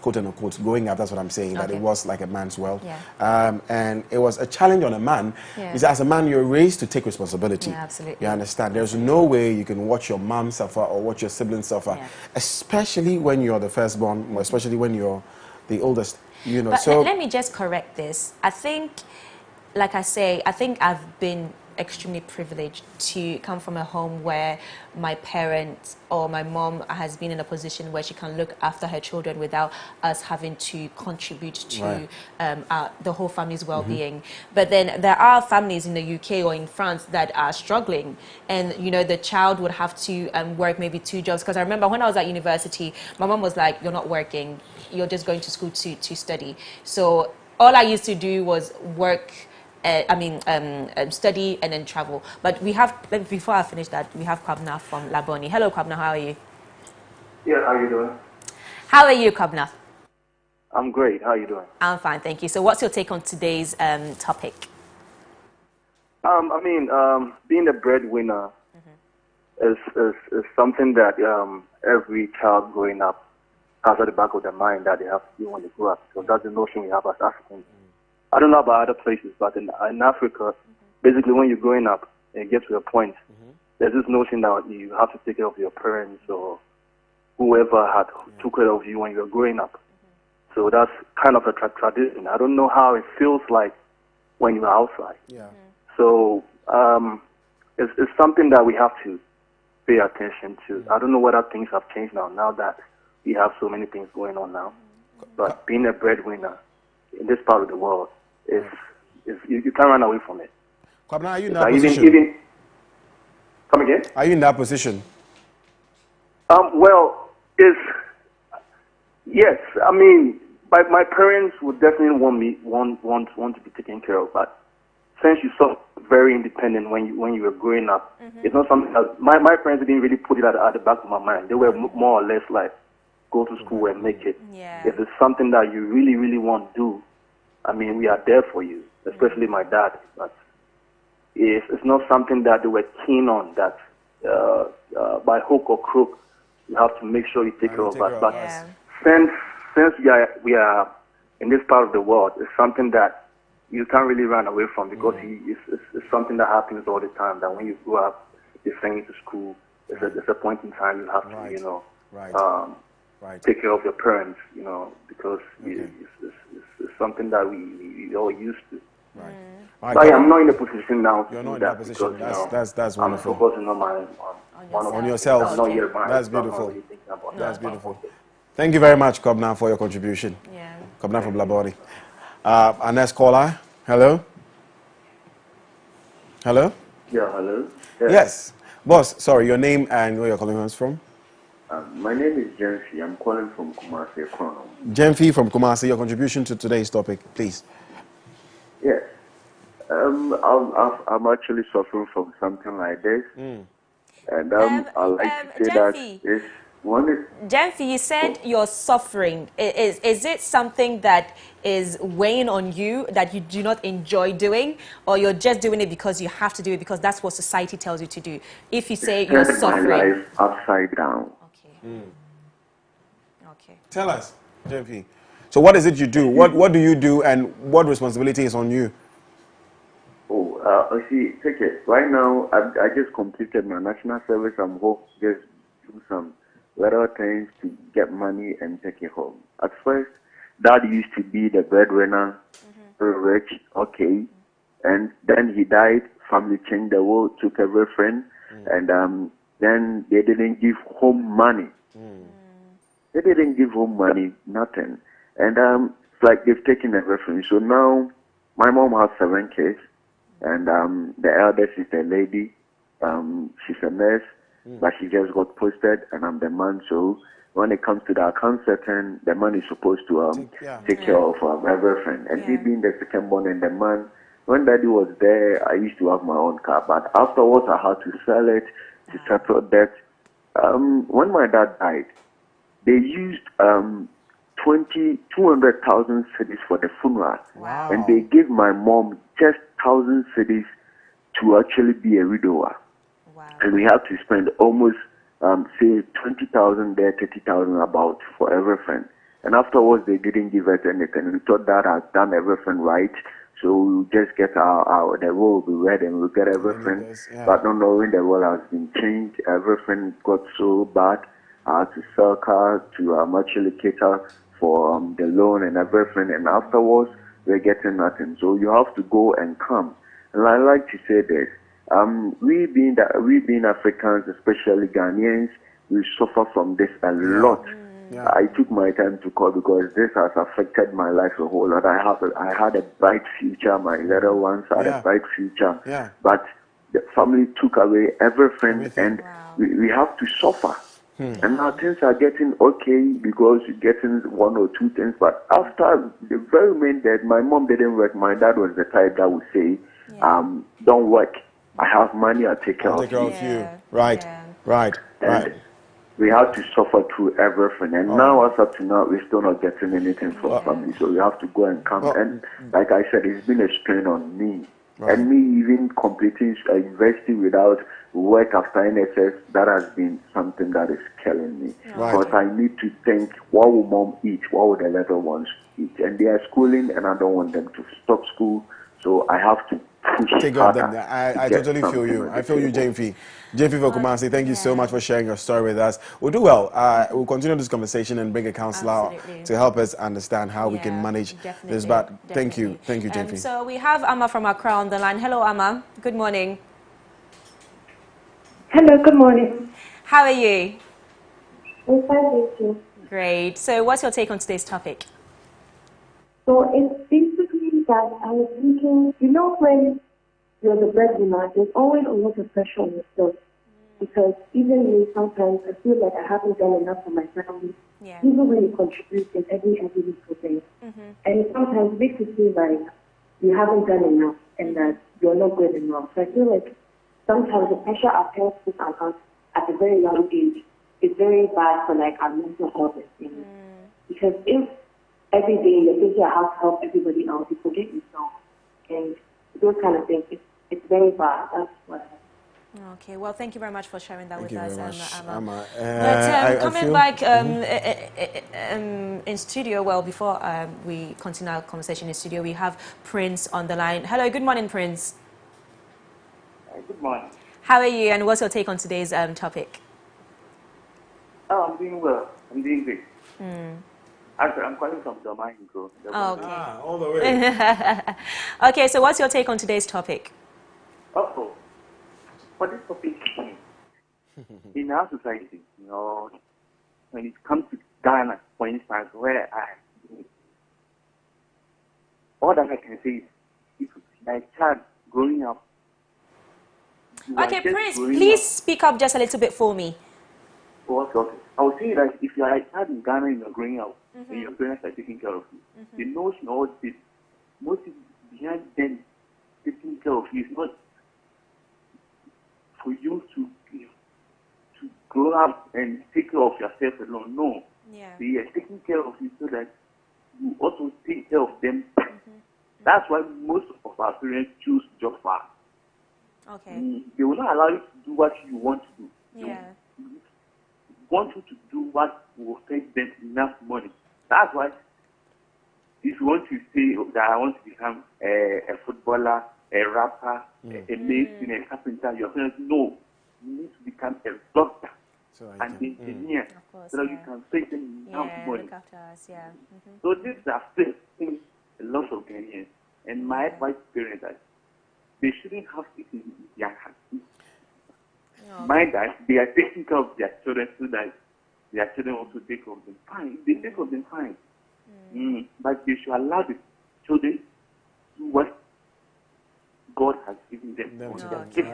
quote unquote, growing up, that's what I'm saying, that it was like a man's world. Yeah. And it was a challenge on a man. Yeah. Because as a man, you're raised to take responsibility. Yeah, absolutely. You understand? There's no way you can watch your mom suffer or watch your siblings suffer, especially when you're the firstborn, or especially when you're the oldest. You know, but so let me just correct this. I think, like I say, I think I've been extremely privileged to come from a home where my parents or my mom has been in a position where she can look after her children without us having to contribute to the whole family's well-being. But then there are families in the UK or in France that are struggling, and you know, the child would have to work maybe 2 jobs. Because I remember when I was at university, my mom was like, you're not working, you're just going to school to study. So all I used to do was work, study and then travel. But we have, before I finish that, we have Kwabna from Laboni. Hello, Kwabna, how are you? Yeah, how are you doing? How are you, Kwabna? I'm great. How are you doing? I'm fine, thank you. So what's your take on today's topic? Being a breadwinner is something that every child growing up has at the back of their mind that they have to do when they grow up. So that's the notion we have as Africans. I don't know about other places, but in Africa, basically when you're growing up and you get to a point, there's this notion that you have to take care of your parents or whoever had took care of you when you were growing up. So that's kind of a tradition. I don't know how it feels like when you're outside. yeah. So it's something that we have to pay attention to. I don't know whether things have changed now that we have so many things going on now. But being a breadwinner in this part of the world is you can't run away from it. Kwabna, are you in that position? Even come again? Are you in that position? Well, yes. I mean, my parents would definitely want to be taken care of, but since you're so very independent when you were growing up, it's not something that my parents didn't really put it at the back of my mind. They were more or less like, go to school and make it. Yeah. If it's something that you really, really want to do, I mean, we are there for you, especially my dad. But it's not something that they were keen on, that by hook or crook, you have to make sure you take care of us. But since we are in this part of the world, it's something that you can't really run away from, because it's something that happens all the time, that when you grow up, you're sending to school, there's a point in time you have to, take care of your parents, you know, because it's something that we all used to. Right. But I'm not in a position now to You're do not in that that position. because, That's I'm wonderful. focusing on On yourself. I'm not yet married, That's so I'm not beautiful. really thinking about That's that. beautiful. Thank you very much, Kobna, for your contribution. Yeah. Kobna from Labori. Our next caller. Hello? Hello? Yeah, hello. Yeah. Yes. Boss, sorry, your name and where you're calling us from? My name is Jensi. I'm calling from Kumasi, Chrono. Jemfi from Kumasi, your contribution to today's topic, please. Yes. I'm actually suffering from something like this. And I like to say that Jemfi. it's one is Jemfi, you said you're suffering. Is it something that is weighing on you that you do not enjoy doing, or you're just doing it because you have to do it because that's what society tells you to do? If you say you're turned my suffering. life upside down. Okay. Okay. Tell us, Jemfi. So what is it you do? What do you do and what responsibility is on you? See, take it. Right now, I just completed my national service. I'm home just do some little things to get money and take it home. At first, Dad used to be the breadwinner, very rich, okay. And then he died. Family changed the world, took everything, and then they didn't give home money. They didn't give home money, nothing. And it's like they've taken everything. So now, my mom has 7 kids. And the eldest is a lady. She's a nurse, but she just got posted, and I'm the man. So when it comes to the account setting, the man is supposed to take care of everything. And he being the second born and the man, when Daddy was there, I used to have my own car. But afterwards, I had to sell it to settle debt. When my dad died, they used 200,000 cedis for the funeral. Wow. And they gave my mom just 1,000 cedis to actually be a widower. Wow. And we had to spend almost, say, 20,000 there, 30,000 about for everything. And afterwards, they didn't give us anything. We thought that had done everything right. So we'll just get the will will be read and we'll get everything. But not knowing the world has been changed, everything got so bad. I had to sell cars to actually cater for the loan and everything. And afterwards, we're getting nothing. So you have to go and come. And I like to say this. We being Africans, especially Ghanaians, we suffer from this a lot. I took my time to call because this has affected my life a whole lot. I had a bright future. My little ones had a bright future. But the family took away everything. And we have to suffer. And now things are getting okay because you're getting 1 or 2 things. But after the very main death, my mom didn't work. My dad was the type that would say, don't work. I have money, I'll take care of you. Right. And we had to suffer through everything. And now, as up to now, we're still not getting anything from family. So we have to go and come. And like I said, it's been a strain on me. And me even completing university without work after NSS, that has been something that is killing me. Because I need to think, what will mom eat? What will the little ones eat? And they are schooling, and I don't want them to stop school. So I have to push Take harder. up them. I totally feel you. I feel you, Jemfi. Jemfi for Kumasi, thank you so much for sharing your story with us. We'll do well. We'll continue this conversation and bring a counselor to help us understand how we can manage this. But thank you, Jemfi. So we have Amma from Accra on the line. Hello, Amma. Good morning. Hello, good morning. How are you? I'm fine, thank you. Great. So what's your take on today's topic? So it's basically that I was thinking, when you're the breadwinner, there's always a lot of pressure on yourself. Because even me, sometimes I feel like I haven't done enough for my family. Even when you contribute in every little thing. And it sometimes makes you feel like you haven't done enough and that you're not good enough. So I feel like sometimes the pressure our parents put on us at a very young age is very bad for our mental health and things. Because if every day you're thinking I have to help everybody else, you forget yourself. And those kind of things, it's very bad. That's what I have. Okay, well, thank you very much for sharing that with us, Amma. But coming back in studio, well, before we continue our conversation in studio, we have Prince on the line. Hello, good morning, Prince. Good morning. How are you, and what's your take on today's topic? Oh, I'm doing well. I'm doing great. Actually, I'm calling from Domaingo. Oh, okay. Ah, all the way. Okay, so what's your take on today's topic? Oh, for this topic, in our society, when it comes to Ghana, for instance, where all that I can say is, if my child growing up, you are Okay, just Prince, growing please up. speak up just a little bit for me. Okay. I would say that if you are a child in Ghana and you're growing up, and your parents are taking care of you, the notion or the motive behind them taking care of you is not for you to grow up and take care of yourself alone. No. Yeah. They are taking care of you so that you also take care of them. That's why most of our parents choose job fast. Okay. They will not allow you to do what you want to do. Yeah. They want you to do what will fetch them enough money. That's why if you want to say that I want to become a footballer, a rapper, a mason, a carpenter, your parents know you need to become a doctor, an engineer, Of course, so that yeah. you can fetch them enough money. Look after us, yeah. So these are still things a lot of Ghanaians. And my advice to parents that they shouldn't have it in their hands. Mind that they are taking care of their children so that their children also take care of them. Fine, they take care of them fine. But they should allow the children to do what God has given them, or their gift,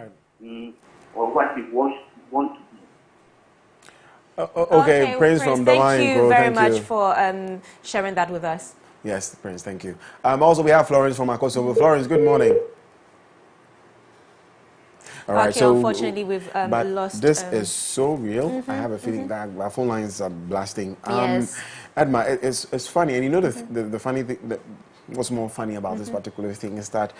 or what they want to be. Okay, Prince from thank Domain. you very much for sharing that with us. Yes, Prince, thank you. Also, we have Florence from Akosovo. Florence, good morning. All right, Okay, so unfortunately, we've but lost. this is so real. I have a feeling that our phone lines are blasting. Yes. Edma, it's funny, and you know the funny thing. What's more funny about this particular thing is that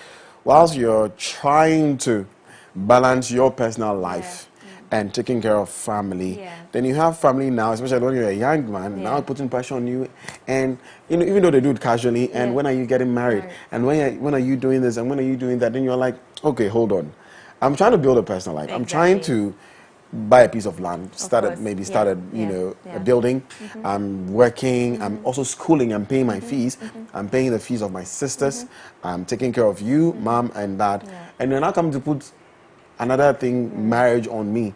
whilst you're trying to balance your personal life and taking care of family, then you have family now, especially when you're a young man, now putting pressure on you, and even though they do it casually, and when are you getting married, and when are you doing this, and when are you doing that, then you're like, okay, hold on, I'm trying to build a personal life. I'm trying to buy a piece of land, started a building. I'm working, I'm also schooling, I'm paying my fees, I'm paying the fees of my sisters, I'm taking care of you, mom and dad, and you're not coming to put another thing, marriage, on me.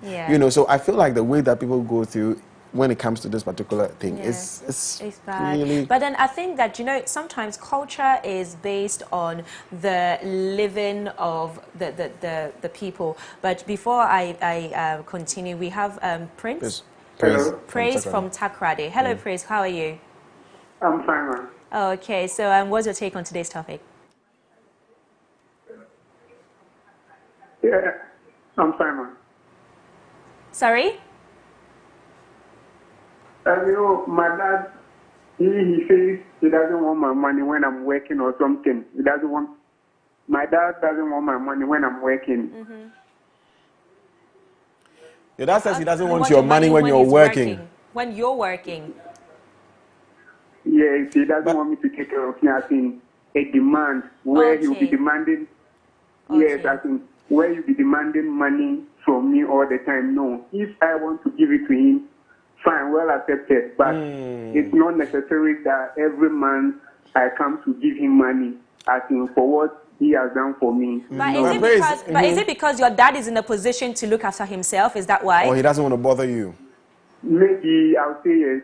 So I feel like the way that people go through when it comes to this particular thing is bad. really... But then I think that, sometimes culture is based on the living of the people. But before I continue, we have Prince. Praise from Takrade. Hello, Praise. How are you? I'm fine, man. Okay, so what's your take on today's topic? Yeah, I'm fine, man. Sorry? My dad, he says he doesn't want my money when I'm working or something. My dad doesn't want my money when I'm working. Your dad says he doesn't want your money when you're working. When you're working. Yes, he doesn't want me to take care of him. I think a demand where he'll be demanding. Yes, I think where you'll be demanding money from me all the time. No, if I want to give it to him, fine, well accepted. But it's not necessary that every month I come to give him money, I think, for what he has done for me. But is it because your dad is in a position to look after himself? Is that why? Or he doesn't want to bother you? Maybe I'll say yes.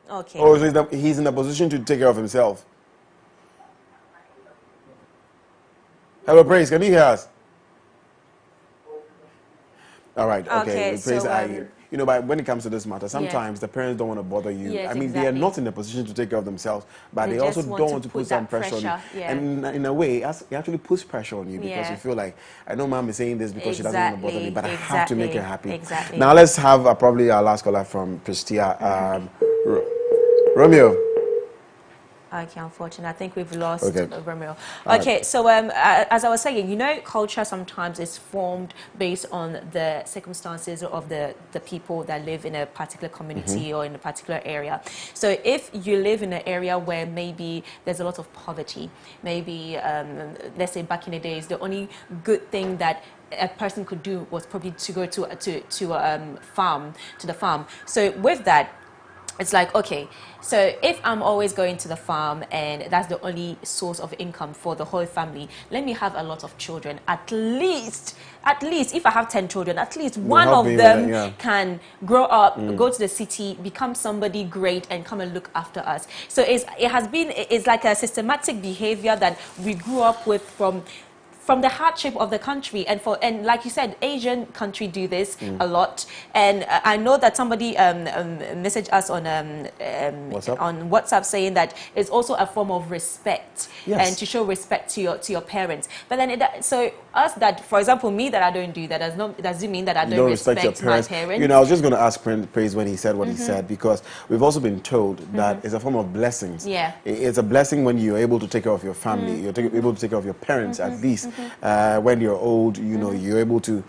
Okay. Or so he's in a position to take care of himself? Hello, Praise, can you hear us? All right, okay. Praise, but when it comes to this matter, sometimes the parents don't want to bother you. Yes, I mean, they are not in a position to take care of themselves, but they also don't want to put some pressure on you. And in a way, it actually puts pressure on you because you feel like, I know mom is saying this because she doesn't want to bother me, but I have to make her happy. Now, let's have probably our last caller from Pristia. Romeo. Okay, unfortunately, I think we've lost Romeo. Okay, so as I was saying, culture sometimes is formed based on the circumstances of the people that live in a particular community or in a particular area. So if you live in an area where maybe there's a lot of poverty, maybe, let's say back in the days, the only good thing that a person could do was probably to go to the farm. So with that, it's like, okay, so if I'm always going to the farm and that's the only source of income for the whole family, let me have a lot of children. At least if I have 10 children, at least one of them can grow up, go to the city, become somebody great, and come and look after us. So it's like a systematic behavior that we grew up with from the hardship of the country, and like you said, Asian country do this a lot. And I know that somebody messaged us on WhatsApp saying that it's also a form of respect, and to show respect to your parents. But then so us that, for example, me, that I don't do that doesn't mean that I don't respect my parents. You know, I was just going to ask Praise when he said what he said, because we've also been told that it's a form of blessings. Yeah, it's a blessing when you're able to take care of your family. You're able to take care of your parents at least. When you're old, you know, you're able to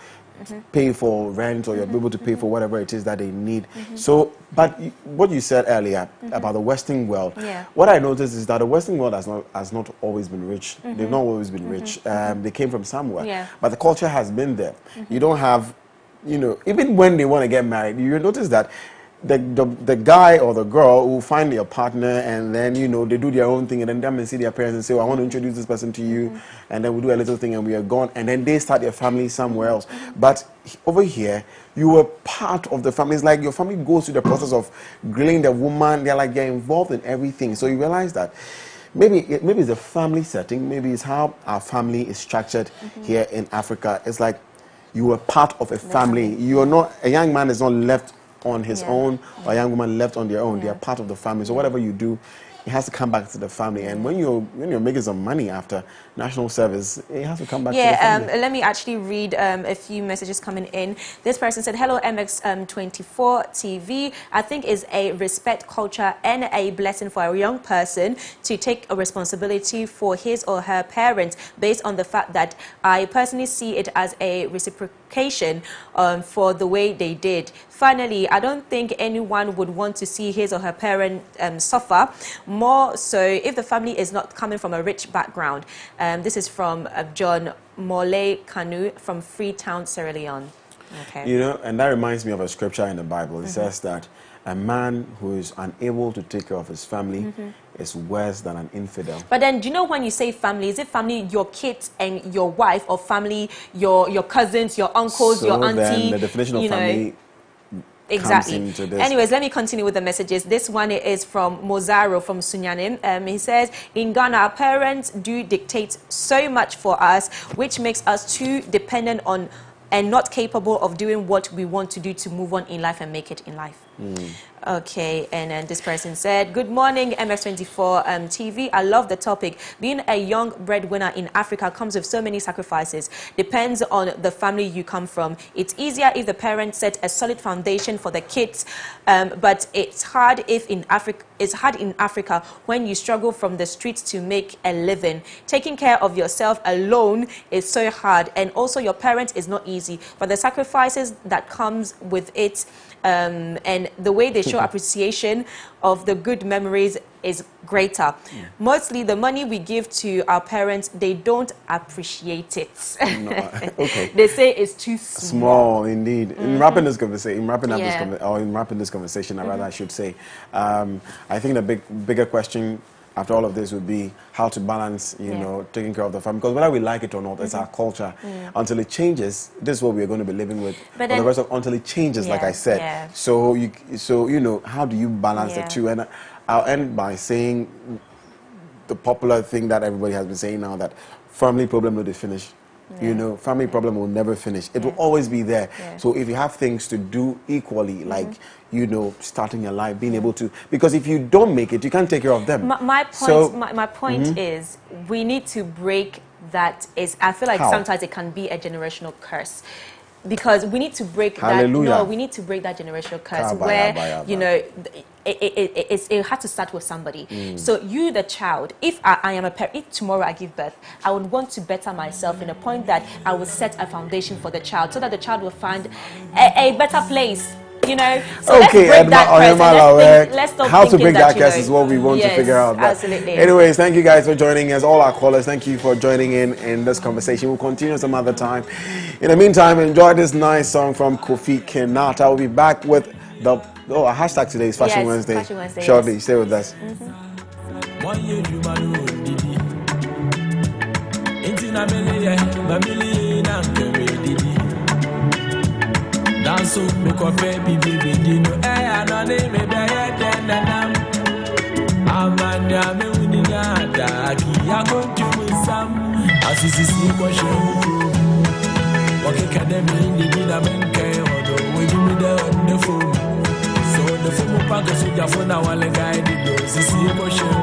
pay for rent, or you're able to pay for whatever it is that they need. So, but what you said earlier about the Western world, what I noticed is that the Western world has not always been rich. They've not always been rich. They came from somewhere, but the culture has been there. You don't have, you know, even when they want to get married, you notice that the guy or the girl will find their partner, and then, you know, they do their own thing, and then come and see their parents and say, oh, I want to introduce this person to you, and then we do a little thing and we are gone, and then they start their family somewhere else. But over here, you were part of the family. It's like your family goes through the process of grilling the woman. They're involved in everything. So you realize that maybe it's the family setting, maybe it's how our family is structured here in Africa. It's like you were part of a family. You're not, a young man is not left on his own, or a young woman left on their own. They are part of the family. So whatever you do, it has to come back to the family. And when you're making some money after national service, it has to come back to the family. Let me actually read a few messages coming in. This person said, hello MX24 TV. I think it's a respect culture and a blessing for a young person to take a responsibility for his or her parents, based on the fact that I personally see it as a reciprocation for the way they did. Finally, I don't think anyone would want to see his or her parent suffer, more so if the family is not coming from a rich background. This is from John Mole Kanu from Freetown, Sierra Leone. Okay. You know, and that reminds me of a scripture in the Bible. It says that a man who is unable to take care of his family is worse than an infidel. But then, do you know, when you say family, is it family, your kids and your wife, or family, your cousins, your uncles, so your auntie? Then the definition of family exactly. Anyways, let me continue with the messages. This one is from Mozaro from Sunyanim. He says, in Ghana, our parents do dictate so much for us, which makes us too dependent on and not capable of doing what we want to do to move on in life and make it in life. Okay, and then this person said, good morning, MX24 TV. I love the topic. Being a young breadwinner in Africa comes with so many sacrifices. Depends on the family you come from. It's easier if the parents set a solid foundation for the kids, but it's hard in Africa when you struggle from the streets to make a living. Taking care of yourself alone is so hard, and also your parents is not easy, but the sacrifices that comes with it, and the way they show appreciation of the good memories is greater. Mostly the money we give to our parents, they don't appreciate it. No, okay. They say it's too small. Indeed. In wrapping this conversation, in wrapping this conversation, I should say, I think the bigger question after all of this would be how to balance, you know, taking care of the family. Because whether we like it or not, it's our culture. Until it changes, this is what we're going to be living with for the rest of, until it changes, like I said. So you know, how do you balance the two? And I'll end by saying the popular thing that everybody has been saying now, that family problem will finish. You know, family problem will never finish. It will always be there. So if you have things to do equally, like, you know, starting your life, being able to, because if you don't make it, you can't take care of them. My point is, we need to break that. I feel like sometimes it can be a generational curse. Because we need to break that. No, we need to break that generational curse where, you know, it had to start with somebody. So you, the child, if I am a parent, if tomorrow I give birth, I would want to better myself in a point that I will set a foundation for the child, so that the child will find a better place. You know, so okay, let's break that curse. Let's stop how to break that curse is what we want to figure out. Absolutely. Anyways, thank you guys for joining us. All our callers, thank you for joining in this conversation. We'll continue some other time. In the meantime, enjoy this nice song from Kofi Kenata. I'll be back with the Oh, our hashtag today is Fashion Wednesday. Fashion Wednesday. Shortly, stay with us. Dance make a baby baby no I no name me be Amanya me winina da ki ya go to some asisi ko show What academy ni na menke odo we me the phone so the phone pack so ya phone na wale guide do sisi ko show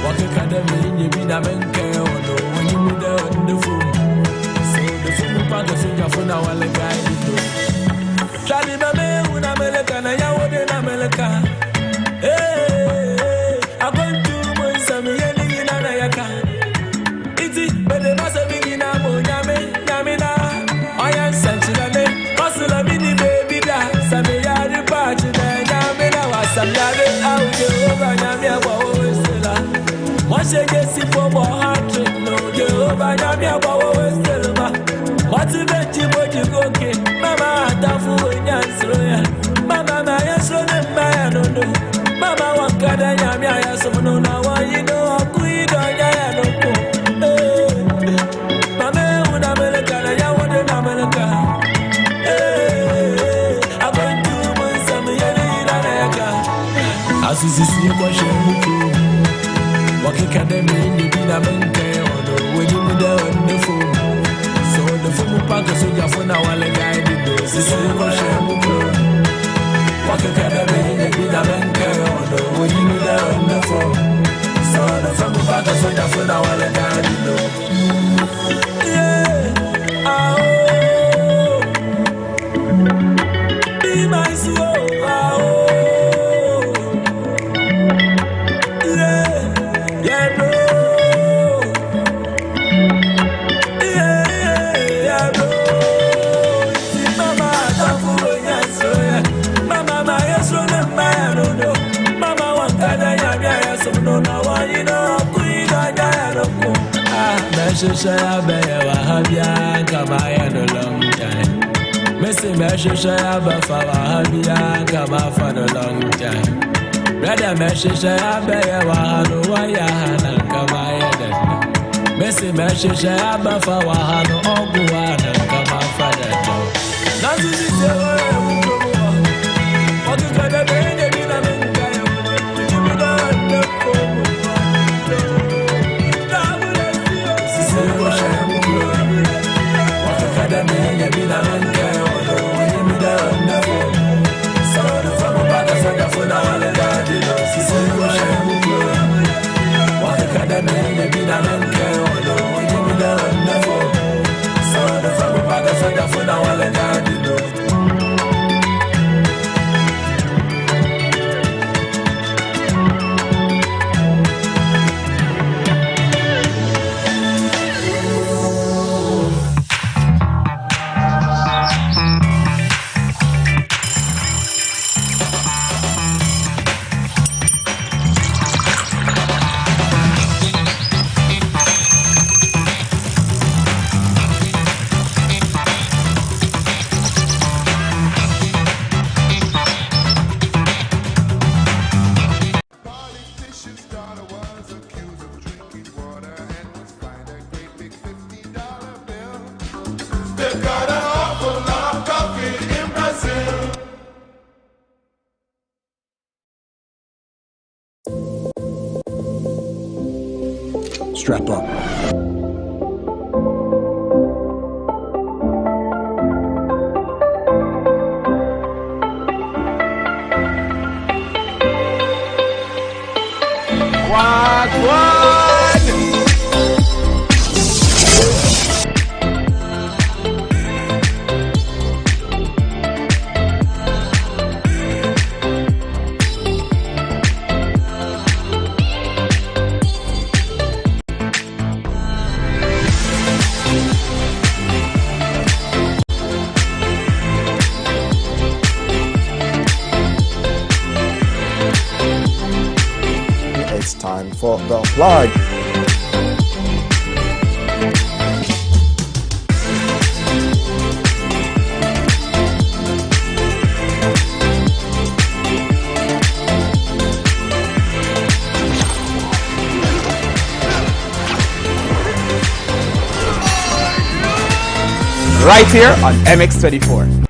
What academy ni na menke odo we me the phone so the phone pack so ya phone na wale guide do Shadi ba me una meleka na ya wode na meleka I want to go some yelling in a yaka. It's but the master begin a yamina. I am sentinel, Cosula mini baby da. Some yard party, Yamina was some yard out over Yamia Westella. Once I get sick for more heart, no, Jehovah Yamia Westella. What's the bet you go to Mama, Tafu in Yansroya. Mama, I saw them by I don't know. Mama wakada nyami aya sono na wa you know akuido nya no ko Mama una meleka na ya wode na meleka I going to mun some yele na yaka asisi ko shemuku wakika dem ni bi na menke odo we ni mu da on the phone so the phone pack so ya phone na wale guide do sisi ko shemuku Wakika dem ni bi na menke when you know that on the phone, so the family back so that for now I let you know. Yeah, be my soul, yeah, bro, yeah, bro. Mama, don't fool me, Mama, my yes, I don't know. No, no, you know, Queen, I don't Mesha Bay, Wahabia, Kabaya, no long time. Missy Mesha Bafa, Wahabia, Kaba for a long time. Brother Mesha Bay, Wahano, Wayahana, Kabaya, Missy Mesha Bafa, Wahano, Oguana, Kaba for the dog. Not to see the what you got a baby in a Strap up. Time for the plug. right here on MX24.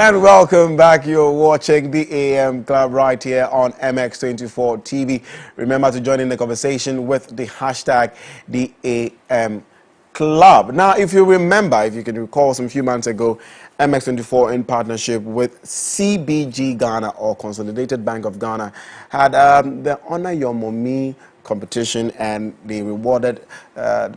And welcome back. You're watching the AM Club right here on MX24 TV. Remember to join in the conversation with the hashtag the AM Club. Now, if you remember, if you can recall some few months ago, MX24 in partnership with CBG Ghana or Consolidated Bank of Ghana had the Honor Your Mommy competition, and they rewarded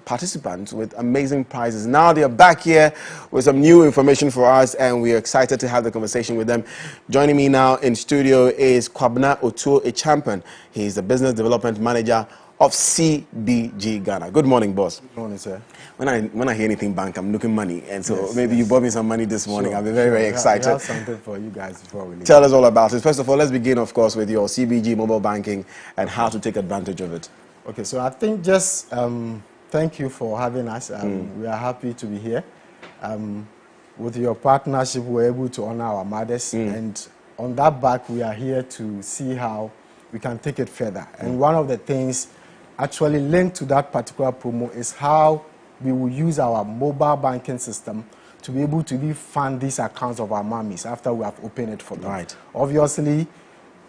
participants with amazing prizes. Now they are back here with some new information for us, and we are excited to have the conversation with them. Joining me now in studio is Kwabena Otuo Echampan. He is the Business Development Manager of CBG Ghana. Good morning, boss. Good morning, sir. When I hear anything bank, I'm looking money, and so Yes, maybe you bought me some money this morning. Sure, I'll be very excited. We have something for you guys before we leave. Tell us all about it. First of all, let's begin, of course, with your CBG mobile banking and how to take advantage of it. Okay, so I think just thank you for having us. We are happy to be here. With your partnership, we're able to honor our mothers, and on that back, we are here to see how we can take it further. And one of the things actually linked to that particular promo is how we will use our mobile banking system to be able to fund these accounts of our mummies after we have opened it for them. Right. Obviously,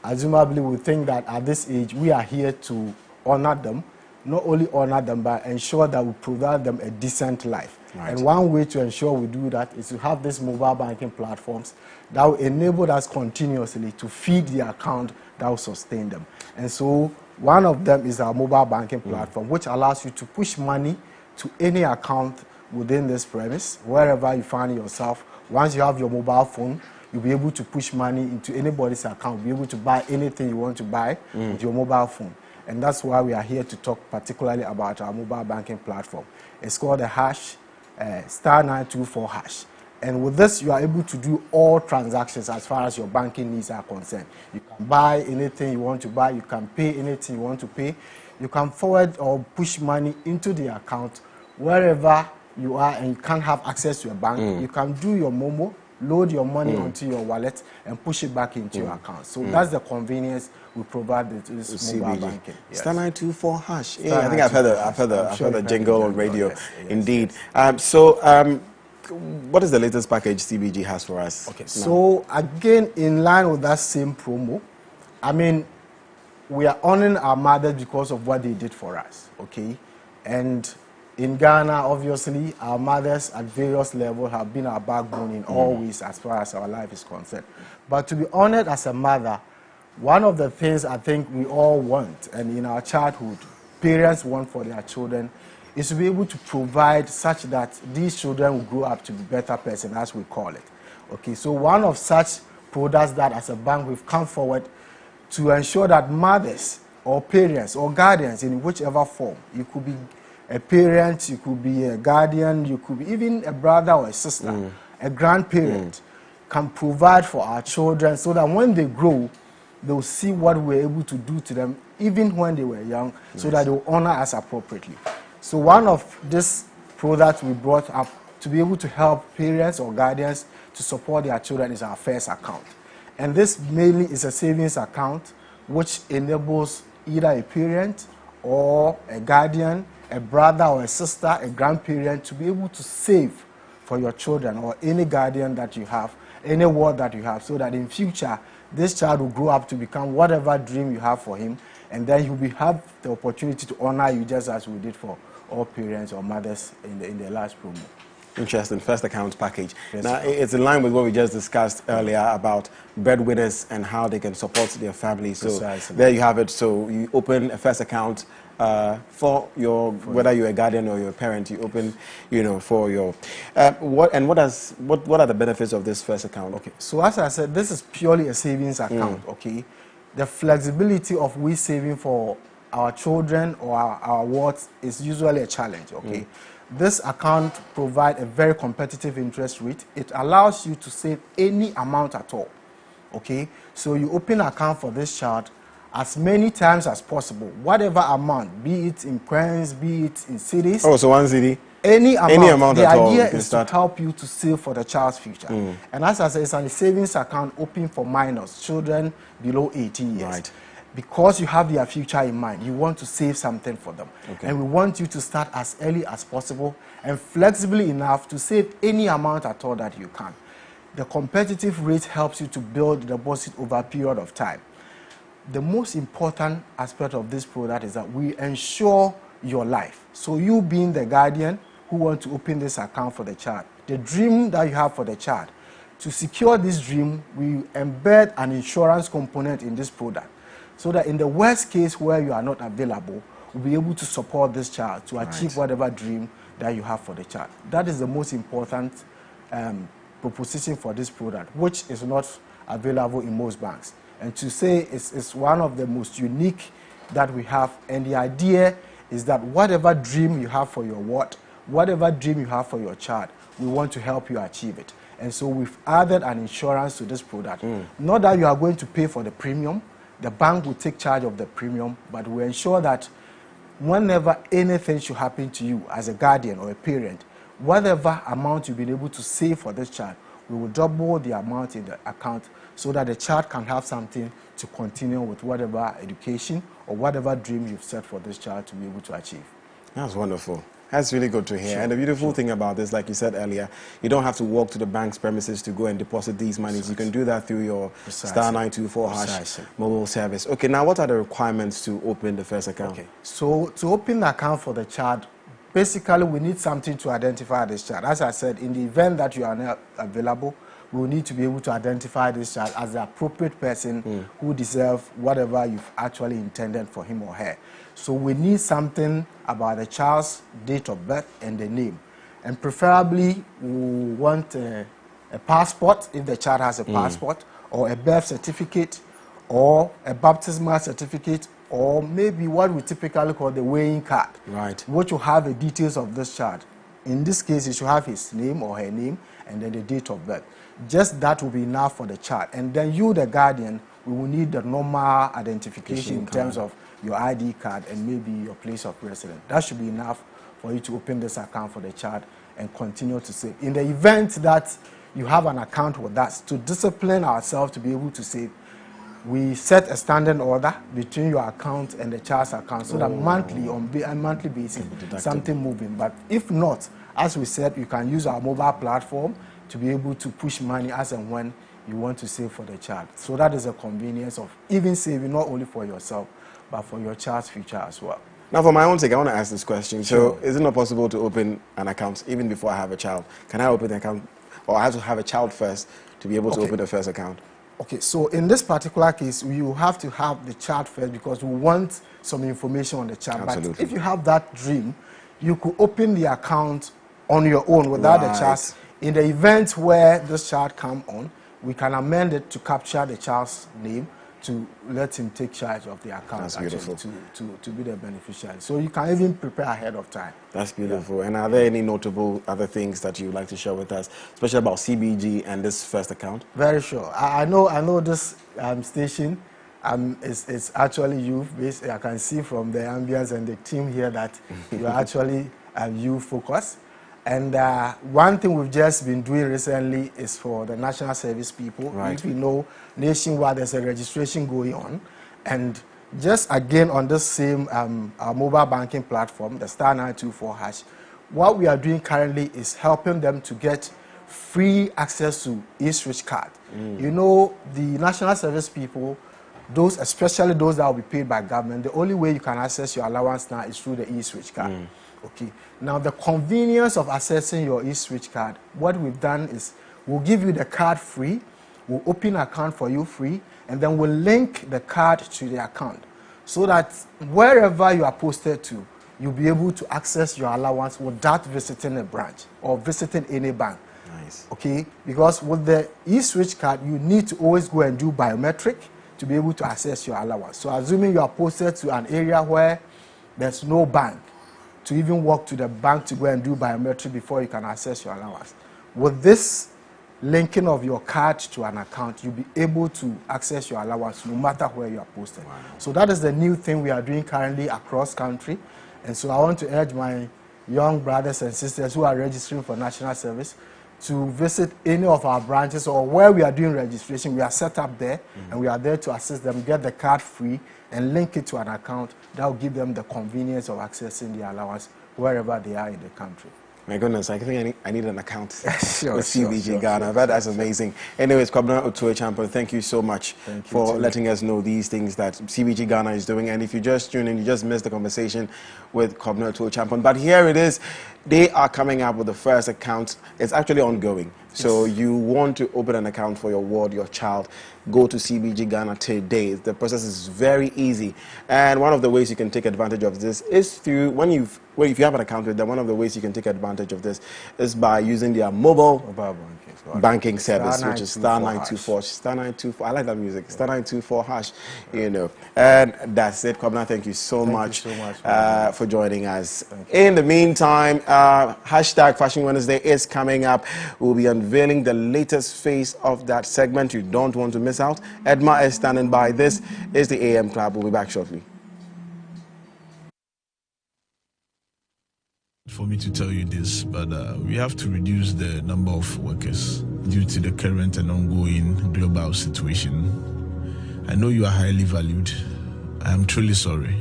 assumably, we think that at this age, we are here to honor them, not only honor them, but ensure that we provide them a decent life. Right. And one way to ensure we do that is to have these mobile banking platforms that will enable us continuously to feed the account that will sustain them. And so one of them is our mobile banking platform, which allows you to push money to any account within this premise, wherever you find yourself. Once you have your mobile phone, you'll be able to push money into anybody's account, be able to buy anything you want to buy with your mobile phone. And that's why we are here to talk particularly about our mobile banking platform. It's called the hash, *924 hash. And with this, you are able to do all transactions as far as your banking needs are concerned. You can buy anything you want to buy, you can pay anything you want to pay, you can forward or push money into the account wherever you are and you can't have access to a bank. You can do your Momo, load your money onto your wallet and push it back into your account. So that's the convenience we provide with this mobile banking. Yes. *924 hash. Star Yeah, I think I've heard the jingle on radio. Yes, yes, Indeed. yes. What is the latest package CBG has for us? Okay, now? so again, in line with that same promo, I mean, we are honoring our mothers because of what they did for us, okay? And in Ghana, obviously, our mothers at various levels have been our backbone in all ways as far as our life is concerned. But to be honored as a mother, one of the things I think we all want, and in our childhood, parents want for their children, is to be able to provide such that these children will grow up to be better persons, as we call it. Okay, so one of such products that as a bank we've come forward to ensure that mothers or parents or guardians in whichever form, you could be a parent, you could be a guardian, you could be even a brother or a sister, a grandparent, can provide for our children so that when they grow, they'll see what we're able to do to them even when they were young, so that they'll honor us appropriately. So one of these products we brought up to be able to help parents or guardians to support their children is our first account. And this mainly is a savings account which enables either a parent or a guardian, a brother or a sister, a grandparent to be able to save for your children or any guardian that you have, any ward that you have, so that in future this child will grow up to become whatever dream you have for him, and then he'll have the opportunity to honor you just as we did for all parents or mothers in the last promo. Interesting. First account package. Yes, now, it's in line with what we just discussed earlier about breadwinners and how they can support their families. So Precisely. there you have it. So you open a first account for whether you're a guardian or you're a parent. You open, for your what are the benefits of this first account? Okay. So as I said, this is purely a savings account. Okay. The flexibility of we saving for our children or our wards is usually a challenge. Okay. this account provides a very competitive interest rate. It allows you to save any amount at all. Okay, so you open an account for this child as many times as possible, whatever amount, be it in coins, be it in cities. Oh, so 1 cedi? Any amount the at all. The idea is to help you to save for the child's future. And as I said, it's a savings account open for minors, children below 18 years. Right. Because you have their future in mind, you want to save something for them. Okay. And we want you to start as early as possible and flexibly enough to save any amount at all that you can. The competitive rate helps you to build the deposit over a period of time. The most important aspect of this product is that we ensure your life. So you being the guardian who want to open this account for the child, the dream that you have for the child, to secure this dream, we embed an insurance component in this product so that in the worst case where you are not available, we'll be able to support this child to achieve whatever dream that you have for the child. That is the most important proposition for this product, which is not available in most banks. And to say it's one of the most unique that we have, and the idea is that whatever dream you have for your ward, whatever dream you have for your child, we want to help you achieve it. And so we've added an insurance to this product. Not that you are going to pay for the premium, the bank will take charge of the premium, but we ensure that whenever anything should happen to you as a guardian or a parent, whatever amount you've been able to save for this child, we will double the amount in the account so that the child can have something to continue with whatever education or whatever dream you've set for this child to be able to achieve. That's wonderful. That's really good to hear. And the beautiful thing about this, like you said earlier, you don't have to walk to the bank's premises to go and deposit these monies. You can do that through your star 924 hash mobile service. Okay, now what are the requirements to open the first account? Okay, so to open the account for the child, basically we need something to identify this child. As I said, in the event that you are not available, we will need to be able to identify this child as the appropriate person who deserves whatever you've actually intended for him or her. So we need something about the child's date of birth and the name. And preferably, we want a passport, if the child has a passport, or a birth certificate, or a baptismal certificate, or maybe what we typically call the weighing card, which will have the details of this child. In this case, it should have his name or her name, and then the date of birth. Just that will be enough for the child. And then you, the guardian, we will need the normal identification in terms of your ID card and maybe your place of residence. That should be enough for you to open this account for the child and continue to save. In the event that you have an account with us, to discipline ourselves to be able to save, we set a standing order between your account and the child's account so that monthly, on a monthly basis, something moving. But if not, as we said, you can use our mobile platform to be able to push money as and when you want to save for the child. So that is a convenience of even saving not only for yourself, but for your child's future as well. Now, for my own sake, I want to ask this question. So, is it not possible to open an account even before I have a child? Can I open an account, or I have to have a child first to be able to open the first account? Okay, so in this particular case, you have to have the child first because we want some information on the child. Absolutely. But if you have that dream, you could open the account on your own without the child. In the event where this child comes on, we can amend it to capture the child's name to let him take charge of the account. That's beautiful. To be the beneficiary. So you can even prepare ahead of time. That's beautiful. And are there any notable other things that you'd like to share with us, especially about CBG and this first account? Very sure. I know this station is actually youth-based. I can see from the ambience and the team here that you are actually youth-focused. And one thing we've just been doing recently is for the national service people. If you know, nationwide there's a registration going on. And just again on this same our mobile banking platform, the star 924 hash, what we are doing currently is helping them to get free access to e-switch card. You know, the national service people, those, especially those that will be paid by government, the only way you can access your allowance now is through the e-switch card. Okay. Now, the convenience of accessing your e-switch card, what we've done is we'll give you the card free, we'll open an account for you free, and then we'll link the card to the account so that wherever you are posted to, you'll be able to access your allowance without visiting a branch or visiting any bank. Nice. Okay? Because with the e-switch card, you need to always go and do biometric to be able to access your allowance. So assuming you are posted to an area where there's no bank, to even walk to the bank to go and do biometric before you can access your allowance. With this linking of your card to an account, you'll be able to access your allowance no matter where you are posted. Wow. So that is the new thing we are doing currently across country. And so I want to urge my young brothers and sisters who are registering for national service to visit any of our branches or where we are doing registration. We are set up there, and we are there to assist them, get the card free, and link it to an account that will give them the convenience of accessing the allowance wherever they are in the country. My goodness, I think I need an account with CBG Ghana. That's amazing. Anyways, Kwabena Otuo-Champon, thank you so much for letting us know these things that CBG Ghana is doing. And if you just tune in, you just missed the conversation with Kwabena Otuo-Champon. But here it is. They are coming up with the first account. It's actually ongoing. So you want to open an account for your ward, your child, go to CBG Ghana today. The process is very easy. And one of the ways you can take advantage of this is through, if you have an account with them, one of the ways you can take advantage of this is by using their mobile banking service, which is star 924. Star 924. I like that music. Star 924 hash, you know. And that's it. Kwabena, thank you so much for joining us. In the meantime, hashtag Fashion Wednesday is coming up. We'll be unveiling the latest phase of that segment. You don't want to miss out. Edma is standing by. This is the AM Club. We'll be back shortly. For me to tell you this, but we have to reduce the number of workers due to the current and ongoing global situation. I know you are highly valued. I am truly sorry.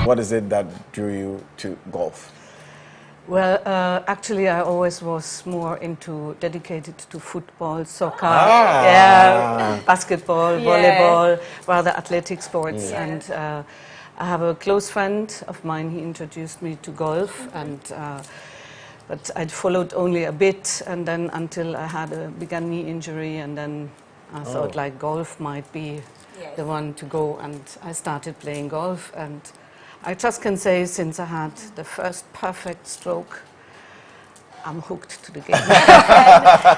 What is it that drew you to golf? Well, actually, I always was more dedicated to football, soccer, basketball, volleyball, rather athletic sports. And I have a close friend of mine. He introduced me to golf, and but I followed only a bit, and then until I had a big knee injury, and then I thought like golf might be the one to go, and I started playing golf. And I just can say, since I had the first perfect stroke, I'm hooked to the game.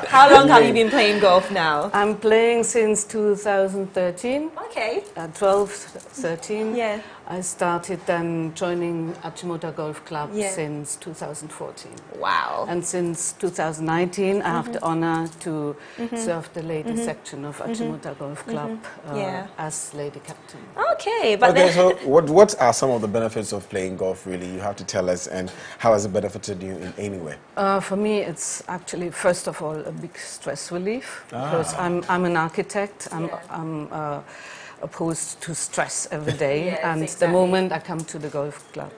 How long have you been playing golf now? I'm playing since 2013. Okay. 12, 13. Yeah. I started then joining Achimota Golf Club since 2014. Wow. And since 2019, I have the honor to serve the ladies section of Achimota Golf Club as lady captain. Okay, but so what are some of the benefits of playing golf, really? You have to tell us, and how has it benefited you in any way? For me, it's actually, first of all, a big stress relief, because I'm an architect. I'm opposed to stress every day, and the moment I come to the golf club,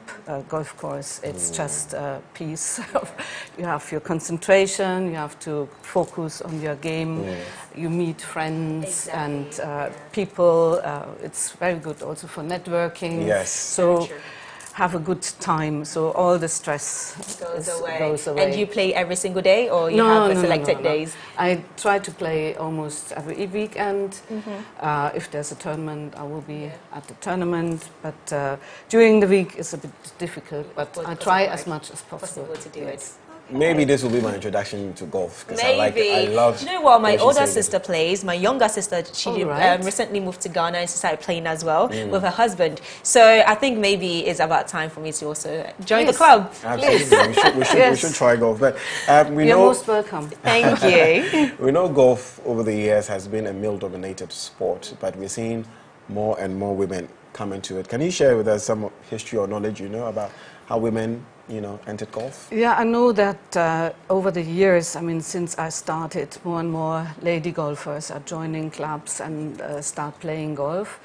golf course, it's just peace. You have your concentration, you have to focus on your game, you meet friends and people. It's very good also for networking. Yes. So have a good time, so all the stress goes away. And you play every single day, or you have selected days? I try to play almost every weekend. If there's a tournament, I will be at the tournament, but during the week it's a bit difficult, but I try as much as possible to do it. Maybe this will be my introduction to golf, because Maybe. I love. You know what? My older sister plays. My younger sister, she right. recently moved to Ghana and she started playing as well with her husband. So I think maybe it's about time for me to also join the club. Absolutely, we should try golf. But You're most welcome. Thank you. We know golf over the years has been a male-dominated sport, but we're seeing more and more women come into it. Can you share with us some history or knowledge you know about how women, entered golf? Yeah, I know that over the years, I mean, since I started, more and more lady golfers are joining clubs and start playing golf.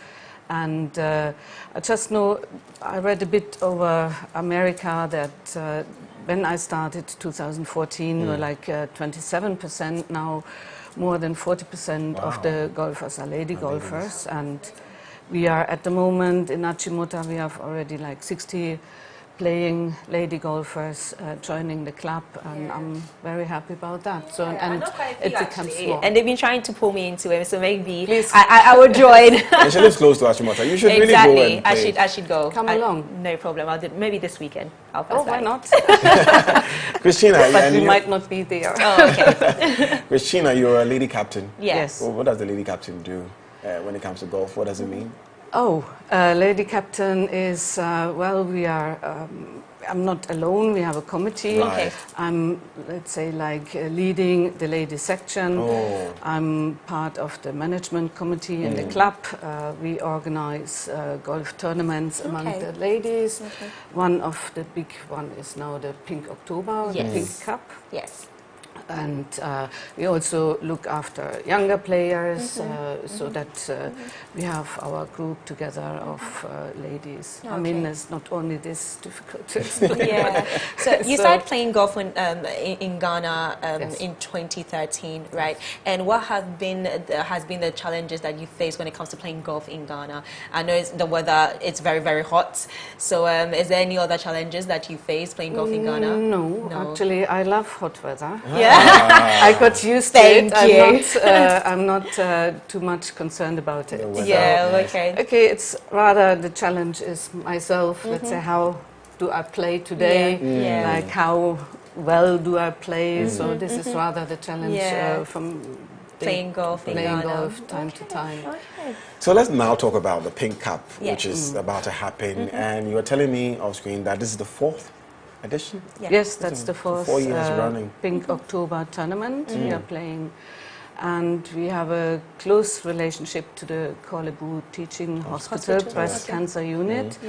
And I just know, I read a bit over America that when I started 2014, we were like 27%. Now more than 40% of the golfers are lady golfers. And we are at the moment in Achimota, we have already like 60 playing lady golfers joining the club, and I'm very happy about that. So and it becomes more. And they've been trying to pull me into it, so maybe I will join. And she lives close to Achimota. You should really go and play. I should go. Come along. No problem. I'll do maybe this weekend. I'll pass why not? Christina, but we might not be there. Oh, okay. Christina, you're a lady captain. Yes. Well, what does the lady captain do when it comes to golf? What does it mean? Oh, lady captain is, well, we are, I'm not alone, we have a committee. Right. I'm, let's say, like leading the ladies section. I'm part of the management committee in the club. We organize golf tournaments among the ladies. One of the big one is now the Pink October, the Pink Cup. Yes. And we also look after younger players so that we have our group together of ladies. I mean, it's not only this difficult to explain. So you started playing golf when, in Ghana in 2013, right? And what has been the challenges that you face when it comes to playing golf in Ghana? I know the weather, it's very, very hot. So is there any other challenges that you face playing golf in Ghana? No, actually I love hot weather. I got used to it. I'm not too much concerned about it. Okay, it's rather the challenge is myself. Let's say, how do I play today? Like how well do I play? So this is rather the challenge from playing golf time to time. So let's now talk about the Pink Cup, which is about to happen. And you were telling me off screen that this is the 4th edition? Yes, that's the 4th 4 years running. Pink October tournament we are playing. And we have a close relationship to the Kolebu Teaching Hospital Breast Cancer Unit.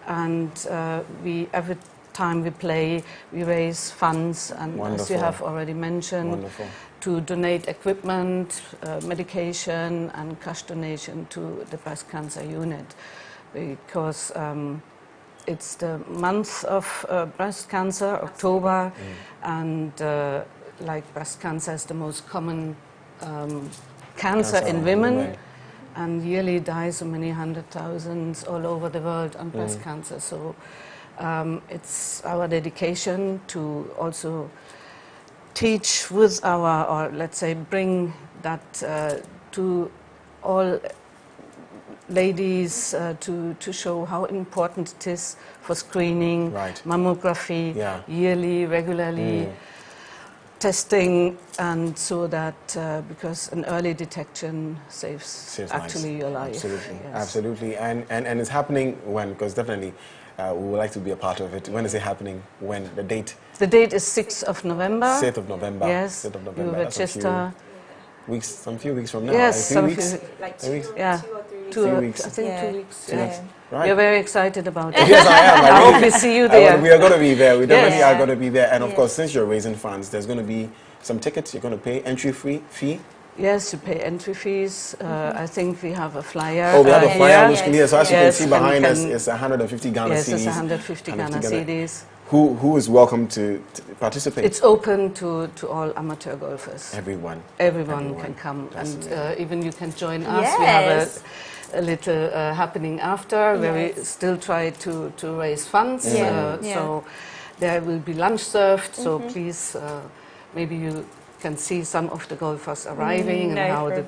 And every time we play, we raise funds, and as you have already mentioned, to donate equipment, medication, and cash donation to the breast cancer unit, because it's the month of breast cancer, October, and like breast cancer is the most common cancer in women, and yearly dies so many 100,000 all over the world on breast cancer. So it's our dedication to also teach with or let's say bring that to all ladies to show how important it is for screening, mammography, yearly, regularly, testing, and so that because an early detection saves actually your life. Absolutely, absolutely, and it's happening when, because definitely we would like to be a part of it. When is it happening? When the date? The date is 6th of November. 6th of November. Yes. 6th of November. You register. Some few weeks from now. Yes, like 3 weeks. Like 2 weeks. Yeah. 2 weeks. I think 2 weeks. Yeah. Right. You're very excited about it. Yes, I am. I hope we see you there. We are going to be there. We definitely are going to be there. And of course, since you're raising funds, there's going to be some tickets. You're going to pay entry fee. Yes, you pay entry fees. I think we have a flyer. Oh, we have a flyer which can, so as you can see behind us, can, it's 150 Ghana CDs. Yes, it's 150 Ghana CDs. Who is welcome to participate? It's open to all amateur golfers. Everyone can come. And even you can join us. We have a little happening after where we still try to raise funds. So there will be lunch served. So please, maybe you can see some of the golfers arriving and how the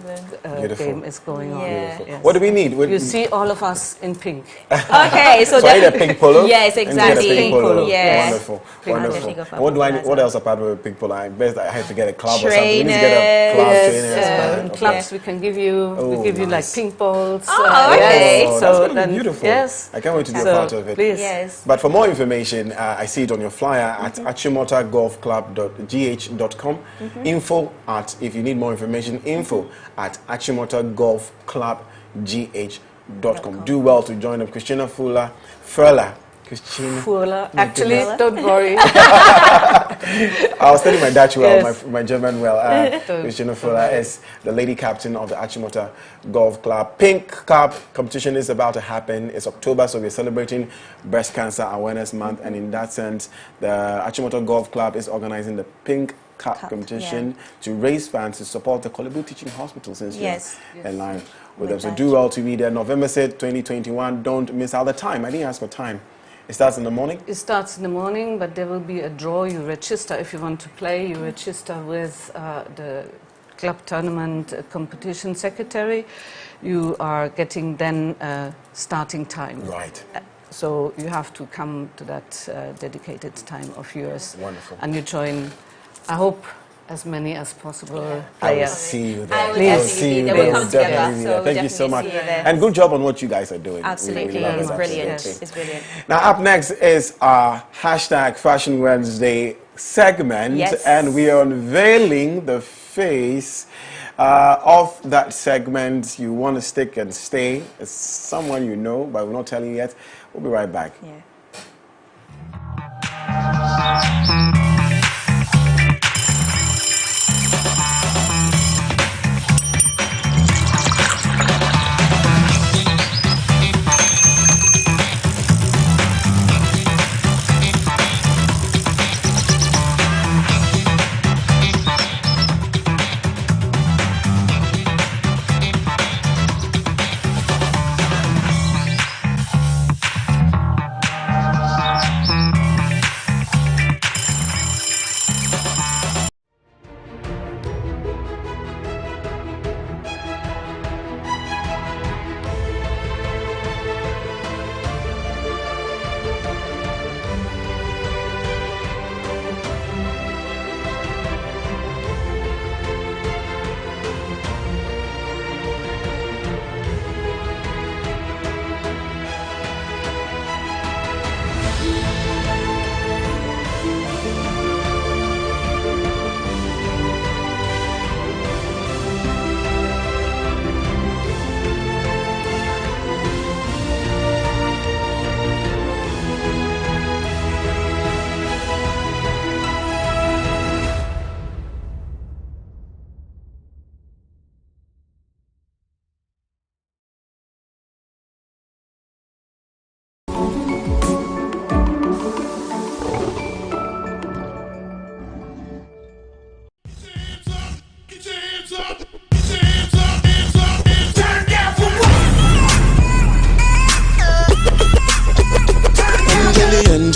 game is going on. Yes. What do we need? You see all of us in pink. Okay, so I need a pink polo. Yes, exactly. Pink polo. Yes. Wonderful, wonderful. And what do I need? What else apart from a pink polo? I have to get a club Trainers. or something. We need to get a club trainer. Clubs we can give you. We give you like pink balls. Okay. So that's going to be beautiful. Yes. I can't wait to be a part of it. Please. Yes. But for more information, I see it on your flyer at achimotagolfclub.gh.com. Info at, if you need more information, info at achimotagolfclub.gh.com. Do well to join up. Christina Furla. Actually, don't worry. I was studying my Dutch well, my German well. Christina Furla is the lady captain of the Achimota Golf Club. Pink Cup competition is about to happen. It's October, so we're celebrating Breast Cancer Awareness Month. And in that sense, the Achimota Golf Club is organizing the Pink Cup competition to raise funds to support the Kolebu Teaching Hospital, since you're in line with them. So do well to be there. November 6th, 2021. Don't miss out the time. I didn't ask for time. It starts in the morning? It starts in the morning, but there will be a draw. You register if you want to play. You register with the club tournament competition secretary. You are getting then a starting time. Right. So you have to come to that dedicated time of yours. Wonderful. And you join, I hope, as many as possible. I will see you there. I will see you there. We'll come together. So thank you so much. And good job on what you guys are doing. Absolutely. It's brilliant. It's brilliant. Now, up next is our hashtag Fashion Wednesday segment. Yes. And we are unveiling the face of that segment. You want to stick and stay. It's someone you know, but we're not telling you yet. We'll be right back. Yeah.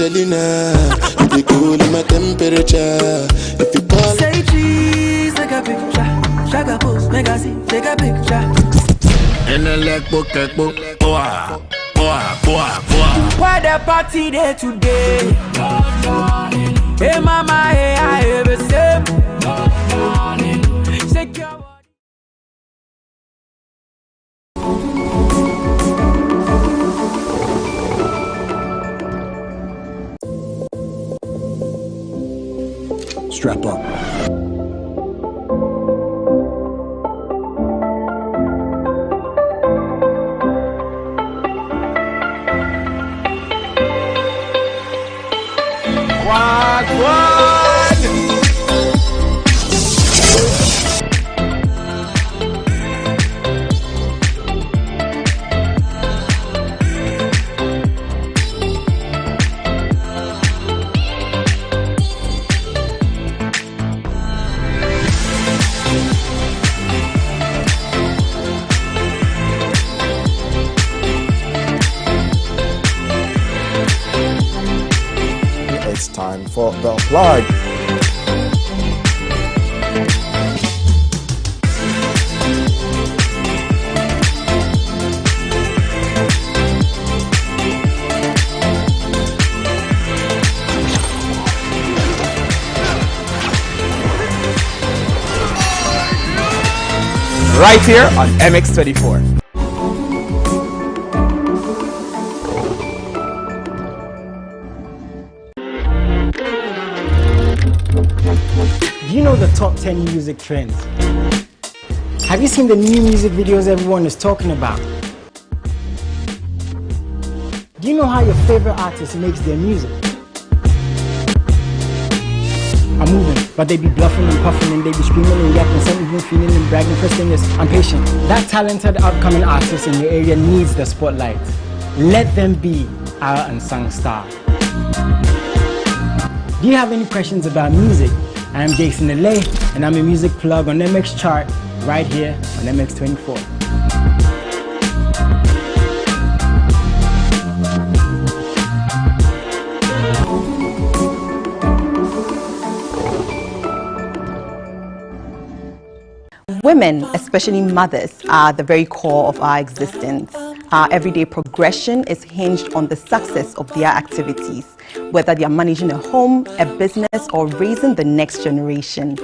Angelina. You be cool in my temperature. If you call, say cheese, take a picture. Shaka post, magazine, take a picture. and I like book, boah. Why the party there today? Hey mama, hey I have a sip. Shake your body. Strap up. It's time for the plug. Right here on MX24. Do you know the top 10 music trends? Have you seen the new music videos everyone is talking about? Do you know how your favorite artist makes their music? I'm moving, but they be bluffing and puffing and they be screaming and yapping, some even feeling and bragging. First thing is, I'm patient. That talented upcoming artist in your area needs the spotlight. Let them be our unsung star. Do you have any questions about music? I am Jason Alay, and I'm a music plug on MX Chart right here on MX24. Women, especially mothers, are the very core of our existence. Our everyday progression is hinged on the success of their activities, whether they are managing a home, a business, or raising the next generation.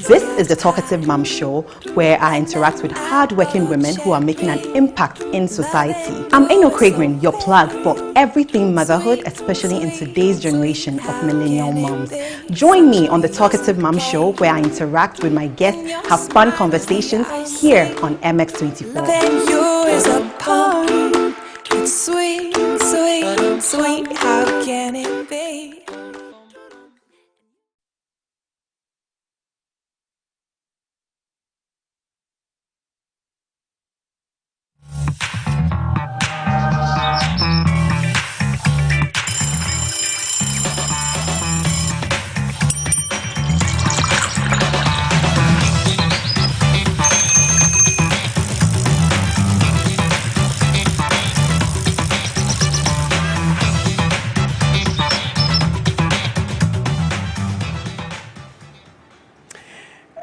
This is the Talkative Mom Show, where I interact with hard-working women who are making an impact in society. I'm Eno Craigrin, your plug for everything motherhood, especially in today's generation of millennial moms. Join me on the Talkative Mom Show, where I interact with my guests, have fun conversations here on MX24. Then you is a poem. It's sweet, sweet, sweet. How can it be?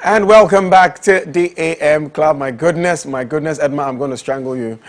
And welcome back to the AM Club. My goodness, Edma, I'm going to strangle you.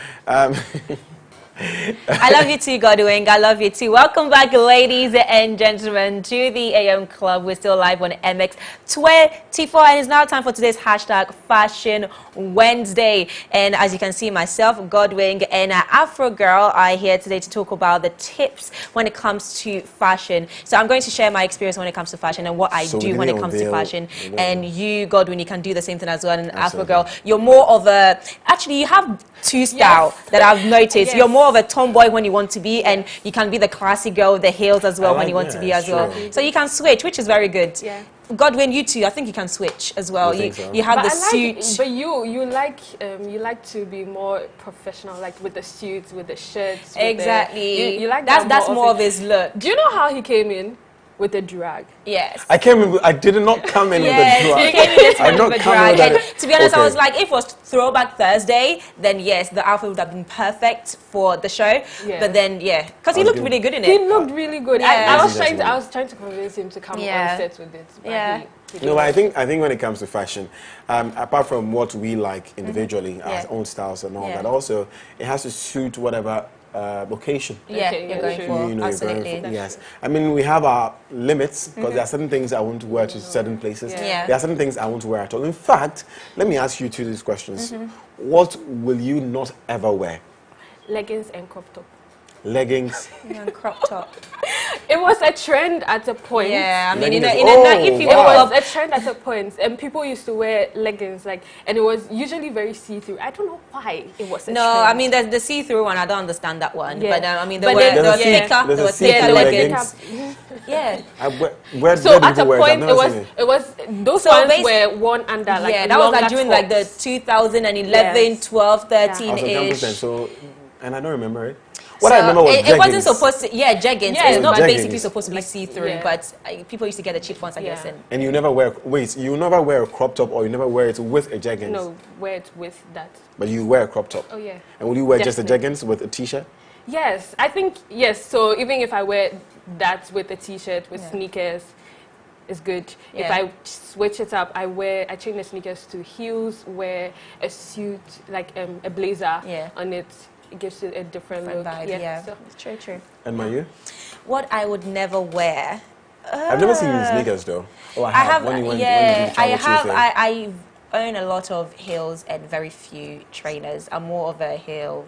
I love you too, Godwin. I love you too. Welcome back, ladies and gentlemen, to the AM Club. We're still live on MX24, and it's now time for today's hashtag Fashion Wednesday. And as you can see, myself, Godwin, and Afro Girl are here today to talk about the tips when it comes to fashion. So I'm going to share my experience when it comes to fashion and what I do when it comes to fashion. And you, Godwin, you can do the same thing as well. And Afro Girl, you're more of a, actually, you have two style that I've noticed. You're more of a tomboy when you want to be, and you can be the classy girl with the heels as well when you want to be as well. So you can switch, which is very good. Yeah. Godwin, you too. I think you can switch as well. You have the suit. But you like to be more professional, like with the suits, with the shirts. Exactly. You like that's more of his look. Do you know how he came in? with a drag. Yes. I can't remember. I did not come in with a drag. You came in this morning with a drag. And to be honest, Okay. I was like, if it was Throwback Thursday, then yes, the outfit would have been perfect for the show. Yeah. But then, yeah, because he looked really good in it. He looked really good. Yeah. I was trying to convince him to come on set with it. But No, but I think when it comes to fashion, apart from what we like individually, our own styles and all that, also it has to suit whatever occasion. Yeah, you're going for. You know, Absolutely. yes. I mean, we have our limits because there are certain things I won't wear to certain places. Yeah. There are certain things I won't wear at all. In fact, let me ask you two these questions. What will you not ever wear? Leggings and crop top. Leggings and crop top. It was a trend at a point. Yeah, I mean, it was a trend at a point, and people used to wear leggings, and it was usually very see-through. I don't know why it was a trend. I mean, there's the see-through one. I don't understand that one. Yeah. But I mean, there were thicker leggings. Yeah. So at a point, it was those ones were worn under that was like during like the 2011, 12, 13-ish. So, and I don't remember it. What I remember was it wasn't supposed to, jeggings. Yeah, it's not jeggings. basically supposed to be see-through, but people used to get the cheap ones, I guess. And you never wear, you never wear a crop top, or you never wear it with a jeggings? No, wear it with that. But you wear a crop top? Oh, yeah. And will you wear just a jeggings with a t-shirt? Yes, I think, yes. So even if I wear that with a t-shirt, with sneakers, it's good. Yeah. If I switch it up, I change the sneakers to heels, wear a suit, like a blazer on it. It gives it a different look. Vibe, yeah. So, it's true. And you? What I would never wear. I've never seen you in sneakers though. Oh, I have. I own a lot of heels and very few trainers. I'm more of a heel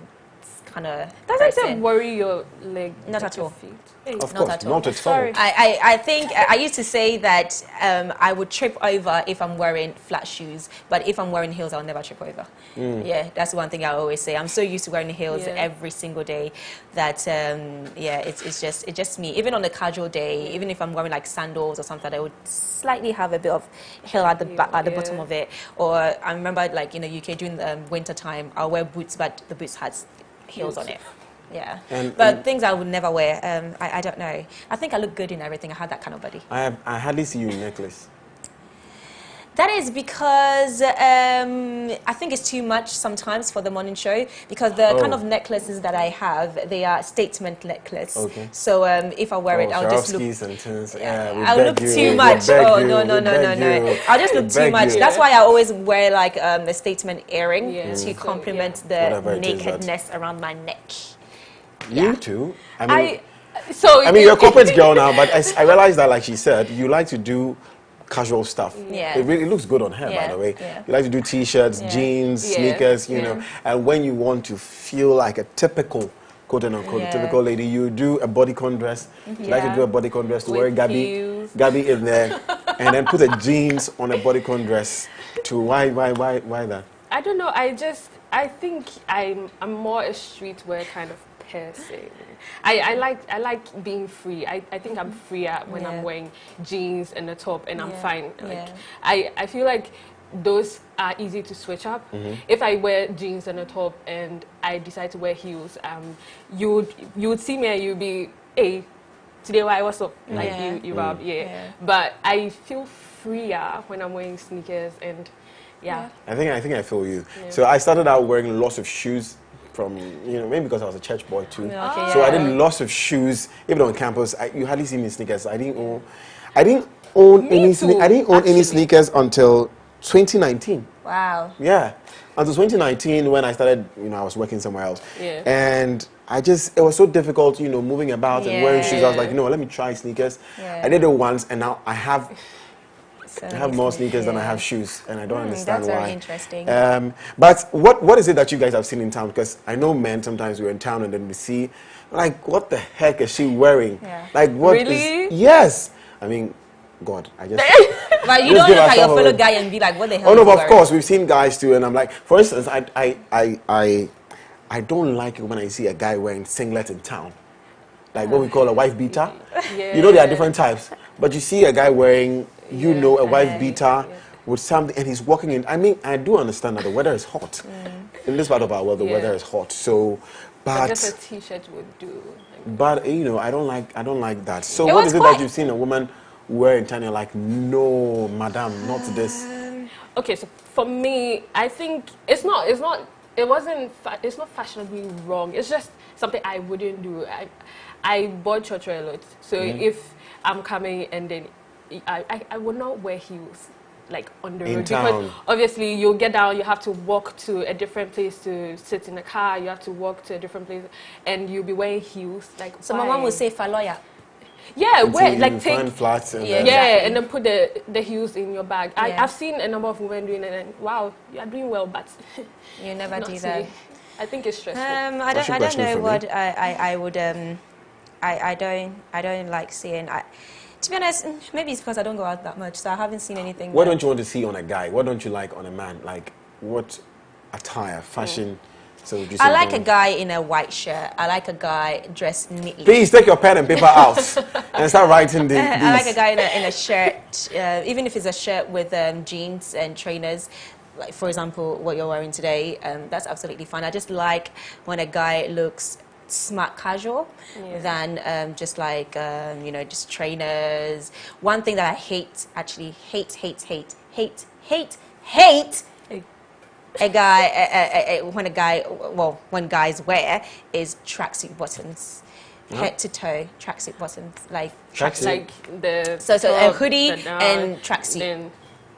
kind of. Doesn't that worry your leg? Not at all. Feet? Of course, not at all. Sorry. I think I used to say that I would trip over if I'm wearing flat shoes, but if I'm wearing heels, I'll never trip over. Yeah, that's one thing I always say. I'm so used to wearing heels every single day that it's just me. Even on a casual day, even if I'm wearing like sandals or something, I would slightly have a bit of heel at the back, at the bottom of it. Or I remember like in the UK during the winter time, I'll wear boots, but the boots has heels on it. Yeah, but things I would never wear. I don't know. I think I look good in everything. I have that kind of body. I hardly see you in necklace. That is because I think it's too much sometimes for the morning show, because the kind of necklaces that I have, they are statement necklace. Okay. So if I wear it, I'll just look. I'll look too much. Oh no. I'll just look too much. That's why I always wear like a statement earring to complement the nakedness around my neck. You too. I mean, you're a corporate girl now, but I realize that, like she said, you like to do casual stuff. Yeah. It really looks good on her, by the way. Yeah. You like to do t-shirts, jeans, sneakers, you know. And when you want to feel like a typical, quote unquote, typical lady, you do a bodycon dress. You like to do a bodycon dress to wear Gabi in there, and then put a jeans on a bodycon dress. Why that? I don't know. I think I'm more a streetwear kind of person. I like being free. I think I'm freer when I'm wearing jeans and a top, and I'm fine. Like I feel like those are easy to switch up. If I wear jeans and a top and I decide to wear heels, you would see me and you'd be, hey, today what's up? Like you Rob, But I feel freer when I'm wearing sneakers and I think I feel you. So I started out wearing lots of shoes from, maybe because I was a church boy too. So I did lots of shoes, even on campus. You hardly see me in sneakers. I didn't own any sneakers until 2019. Wow. Yeah. Until 2019 when I started, I was working somewhere else. And it was so difficult, moving about and wearing shoes. I was like, let me try sneakers. I did it once, and now I have more sneakers than I have shoes, and I don't understand why. That's very interesting. But what is it that you guys have seen in town? Because I know men, sometimes we're in town and then we see, like, what the heck is she wearing? Like, what really? Yes. I mean, God, I just... But you don't look at your fellow guy and be like, what the hell Oh, no, is he but of wearing? course, we've seen guys too, and I'm like, for instance, I don't like it when I see a guy wearing singlet in town. Like what we call a wife beater. There are different types. But you see a guy wearing, a wife beater with something, and he's walking in. I mean, I do understand that the weather is hot. In this part of our world, the weather is hot. So But just a t-shirt would do. But you know, I don't like that. So It what was is it quite- that you've seen a woman wear in China? Like, no, madam, not this. Okay, so for me, I think it's not fashionably wrong. It's just something I wouldn't do. I bought chocho a lot, so if I'm coming and then I would not wear heels like on the In road town. because obviously you'll get down, you have to walk to a different place to sit in the car, you have to walk to a different place, and you'll be wearing heels. Like, So my mom would say faloya. yeah, Until wear you like take find flats and yeah, then- and then put the heels in your bag. Yeah. I've seen a number of women doing it, and wow, you are doing well, but You never not do me. that. I think it's stressful. I don't know what I would I don't like seeing. To be honest, maybe it's because I don't go out that much, so I haven't seen anything. What don't you want to see on a guy? What don't you like on a man? Like, what attire, fashion? So would you say I like a don't- guy in a white shirt. I like a guy dressed neatly. Please take your pen and paper out and start writing these. I like a guy in a shirt, even if it's a shirt with jeans and trainers. Like, for example, what you're wearing today, that's absolutely fine. I just like when a guy looks smart casual than just like, just trainers. One thing that I hate, actually hate a guy, when guys wear is tracksuit bottoms. Head to toe tracksuit bottoms, like Tracksuit? Like the so a top, hoodie the down, and tracksuit.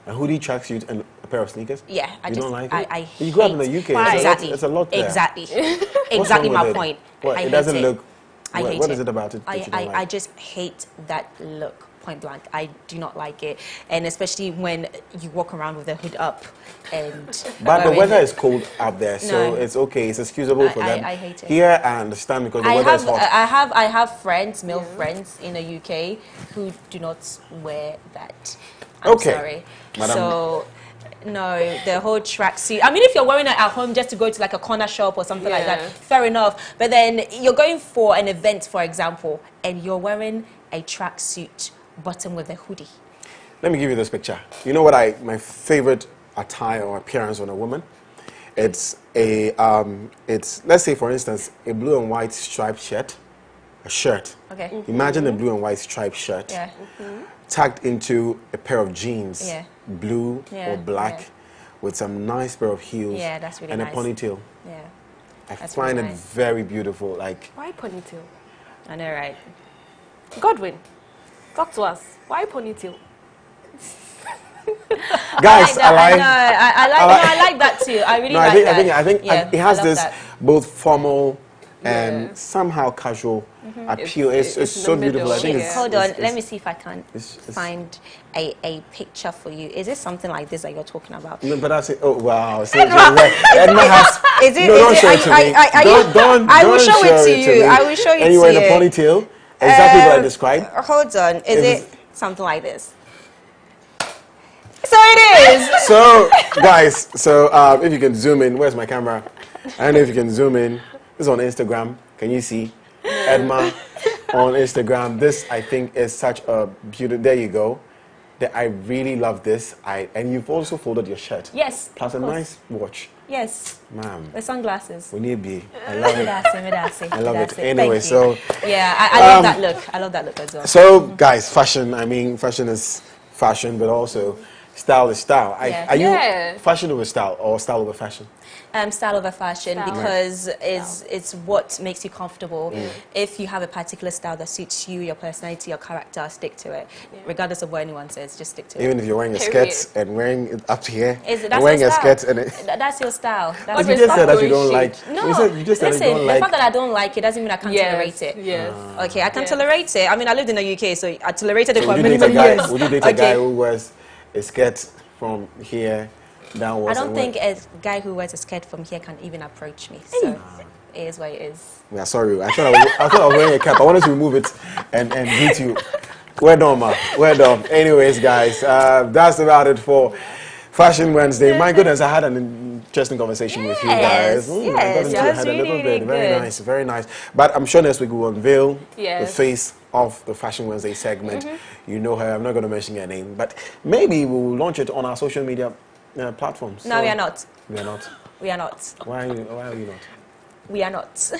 A hoodie, tracksuit, and a pair of sneakers? Yeah, You don't like it? I You grew up in the hate- UK. Exactly. It's a lot there. Exactly. What's Exactly wrong my with it? point. What, I it hate doesn't it. look. I hate What it. is it about it that you don't like? I just hate that look, point blank. I do not like it. And especially when you walk around with the hood up. And But the wearing- weather is cold out there, so No. it's okay. It's excusable for them. I hate it. Here, I understand because the weather is hot. I have friends, male friends in the UK who do not wear that. I'm Okay. sorry. Madam. So, no, the whole tracksuit. I mean, if you're wearing it at home just to go to like a corner shop or something like that, fair enough. But then you're going for an event, for example, and you're wearing a tracksuit bottom with a hoodie. Let me give you this picture. You know what my favorite attire or appearance on a woman? It's let's say for instance a blue and white striped shirt, a shirt. Okay. Imagine a blue and white striped shirt. Yeah. Tucked into a pair of jeans, Yeah. blue Yeah, or black, yeah. with some nice pair of heels. Yeah, that's really and nice. a ponytail. Yeah. I That's find really it nice. very beautiful. Like, Why ponytail? I know, right? Godwin, talk to us. Why ponytail? guys, I like that too. I really no, like that. I think Yeah, it has I love this that. both formal and somehow casual appeal. It's in so the beautiful. I middle, think yeah. it's. Hold on, it's- let me see if I can it's- find a picture for you. Is it something like this that you're talking about? No, but I say, oh wow! So, Edma, Edma has. is it- No, is don't it- show it to me. Don't. I will don't show it to you. me. I will show it And you to were in a you. ponytail, exactly what I described. Hold on, is It it something like this? So it is. So, guys, if you can zoom in, where's my camera? I don't know if you can zoom in. This is on Instagram. Can you see Edma on Instagram? This, I think, is such a beautiful. There you go. I really love this. And you've also folded your shirt. Yes. Plus a of course. nice watch. Yes. Ma'am. The sunglasses. We need be. I love it. I love it. Thank Anyway, you. so. Yeah, I love that look. I love that look as well. So, guys, fashion. I mean, fashion is fashion, but also style is style. Yeah. Are you Yeah. fashion over style or style over fashion? Style over fashion Style. because it's what makes you comfortable. If you have a particular style that suits you, your personality, your character, stick to it. Regardless of what anyone says, just stick to it. Even if you're wearing a Period. skirt and wearing it up here, That's and wearing your a style. skirt and it. That's your style. That's But you your just style. said that you don't like. No, You just said listen, you don't the like. fact that I don't like it doesn't mean I can't tolerate it. Yes. Okay, I can Yes. tolerate it. I mean, I lived in the UK, so I tolerated it for Would you many, date a many guy? years. Would you date a guy who wears a skirt from here downwards? I don't and think a guy who wears a skirt from here can even approach me. So it is what it is. Yeah, sorry. I thought I was wearing a cap. I wanted to remove it and greet you. Well done, ma. Well done. Anyways, guys, that's about it for Fashion Wednesday. My goodness, I had an interesting conversation with you guys. Yes, I got yes, into it your was head a little really, bit. really Very good. nice, very nice. But I'm sure next week we will unveil the Yes. face of the Fashion Wednesday segment. You know her. I'm not going to mention her name, but maybe we'll launch it on our social media platforms. No, we are not. We are not. We are not. Why are you not? We are not.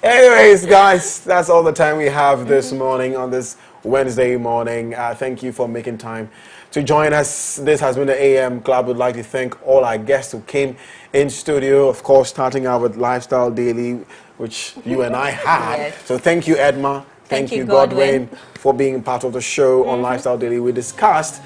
Anyways, guys, that's all the time we have this morning on this Wednesday morning. Thank you for making time to join us. This has been the AM Club. We'd like to thank all our guests who came in studio, of course, starting out with Lifestyle Daily, which you and I had. Yes. So thank you, Edma. Thank you, Godwin, for being part of the show on Lifestyle Daily. We discussed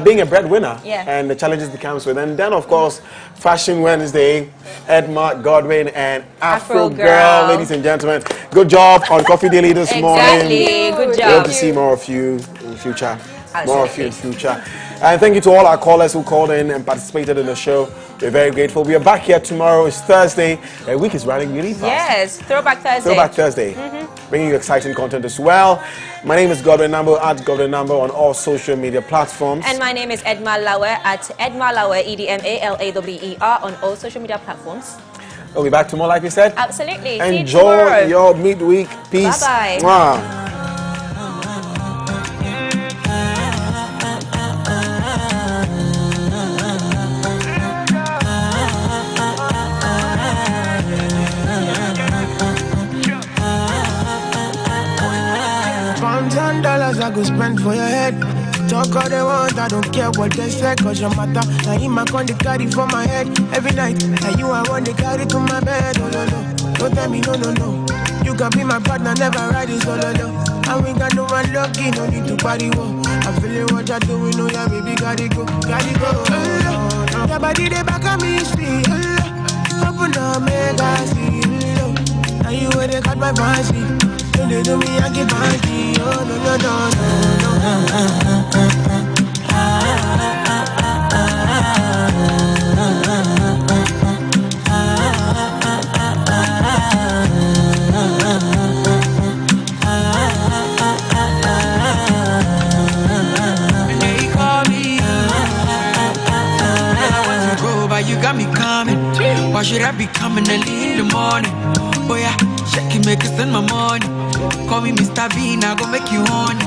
being a breadwinner and the challenges that comes with. And then, of course, Fashion Wednesday, Edma, Godwin, and Afro Girl. Ladies and gentlemen, good job on Coffee Daily this morning. Good job. We hope to see more of you in future. More of you in future. And thank you to all our callers who called in and participated in the show. We're very grateful. We are back here tomorrow. It's Thursday. The week is running really fast. Yes, Throwback Thursday. Throwback Thursday. Bringing you exciting content as well. My name is Godwin Namboh, at Godwin Namboh on all social media platforms. And my name is Edma Lawer, at Edma Lawer, EDMALAWER on all social media platforms. We'll be back tomorrow, like we said. Absolutely. Enjoy your midweek. Peace. Bye-bye. Mwah. $1,000 I go spend for your head. Talk all they want, I don't care what they say, cause your matter. Now in my con they carry for my head every night. Now you I want to carry to my bed. Oh no no, don't tell me no no no. You can be my partner, never ride it solo no. And we got no one lucky, no need to party whoa. I'm feeling what you're doing, oh yeah baby, gotta go, gotta go. Your body they back at me, see. Open up, make I see. Now you where they got my fancy. They do me, I get funky. Oh, no, no, no, no, And they call me. I want to go, but you got me coming. Why should I be coming early in the morning? Oh yeah, shake it, make it spend my money. Call me Mr. Bean, I go make you honey.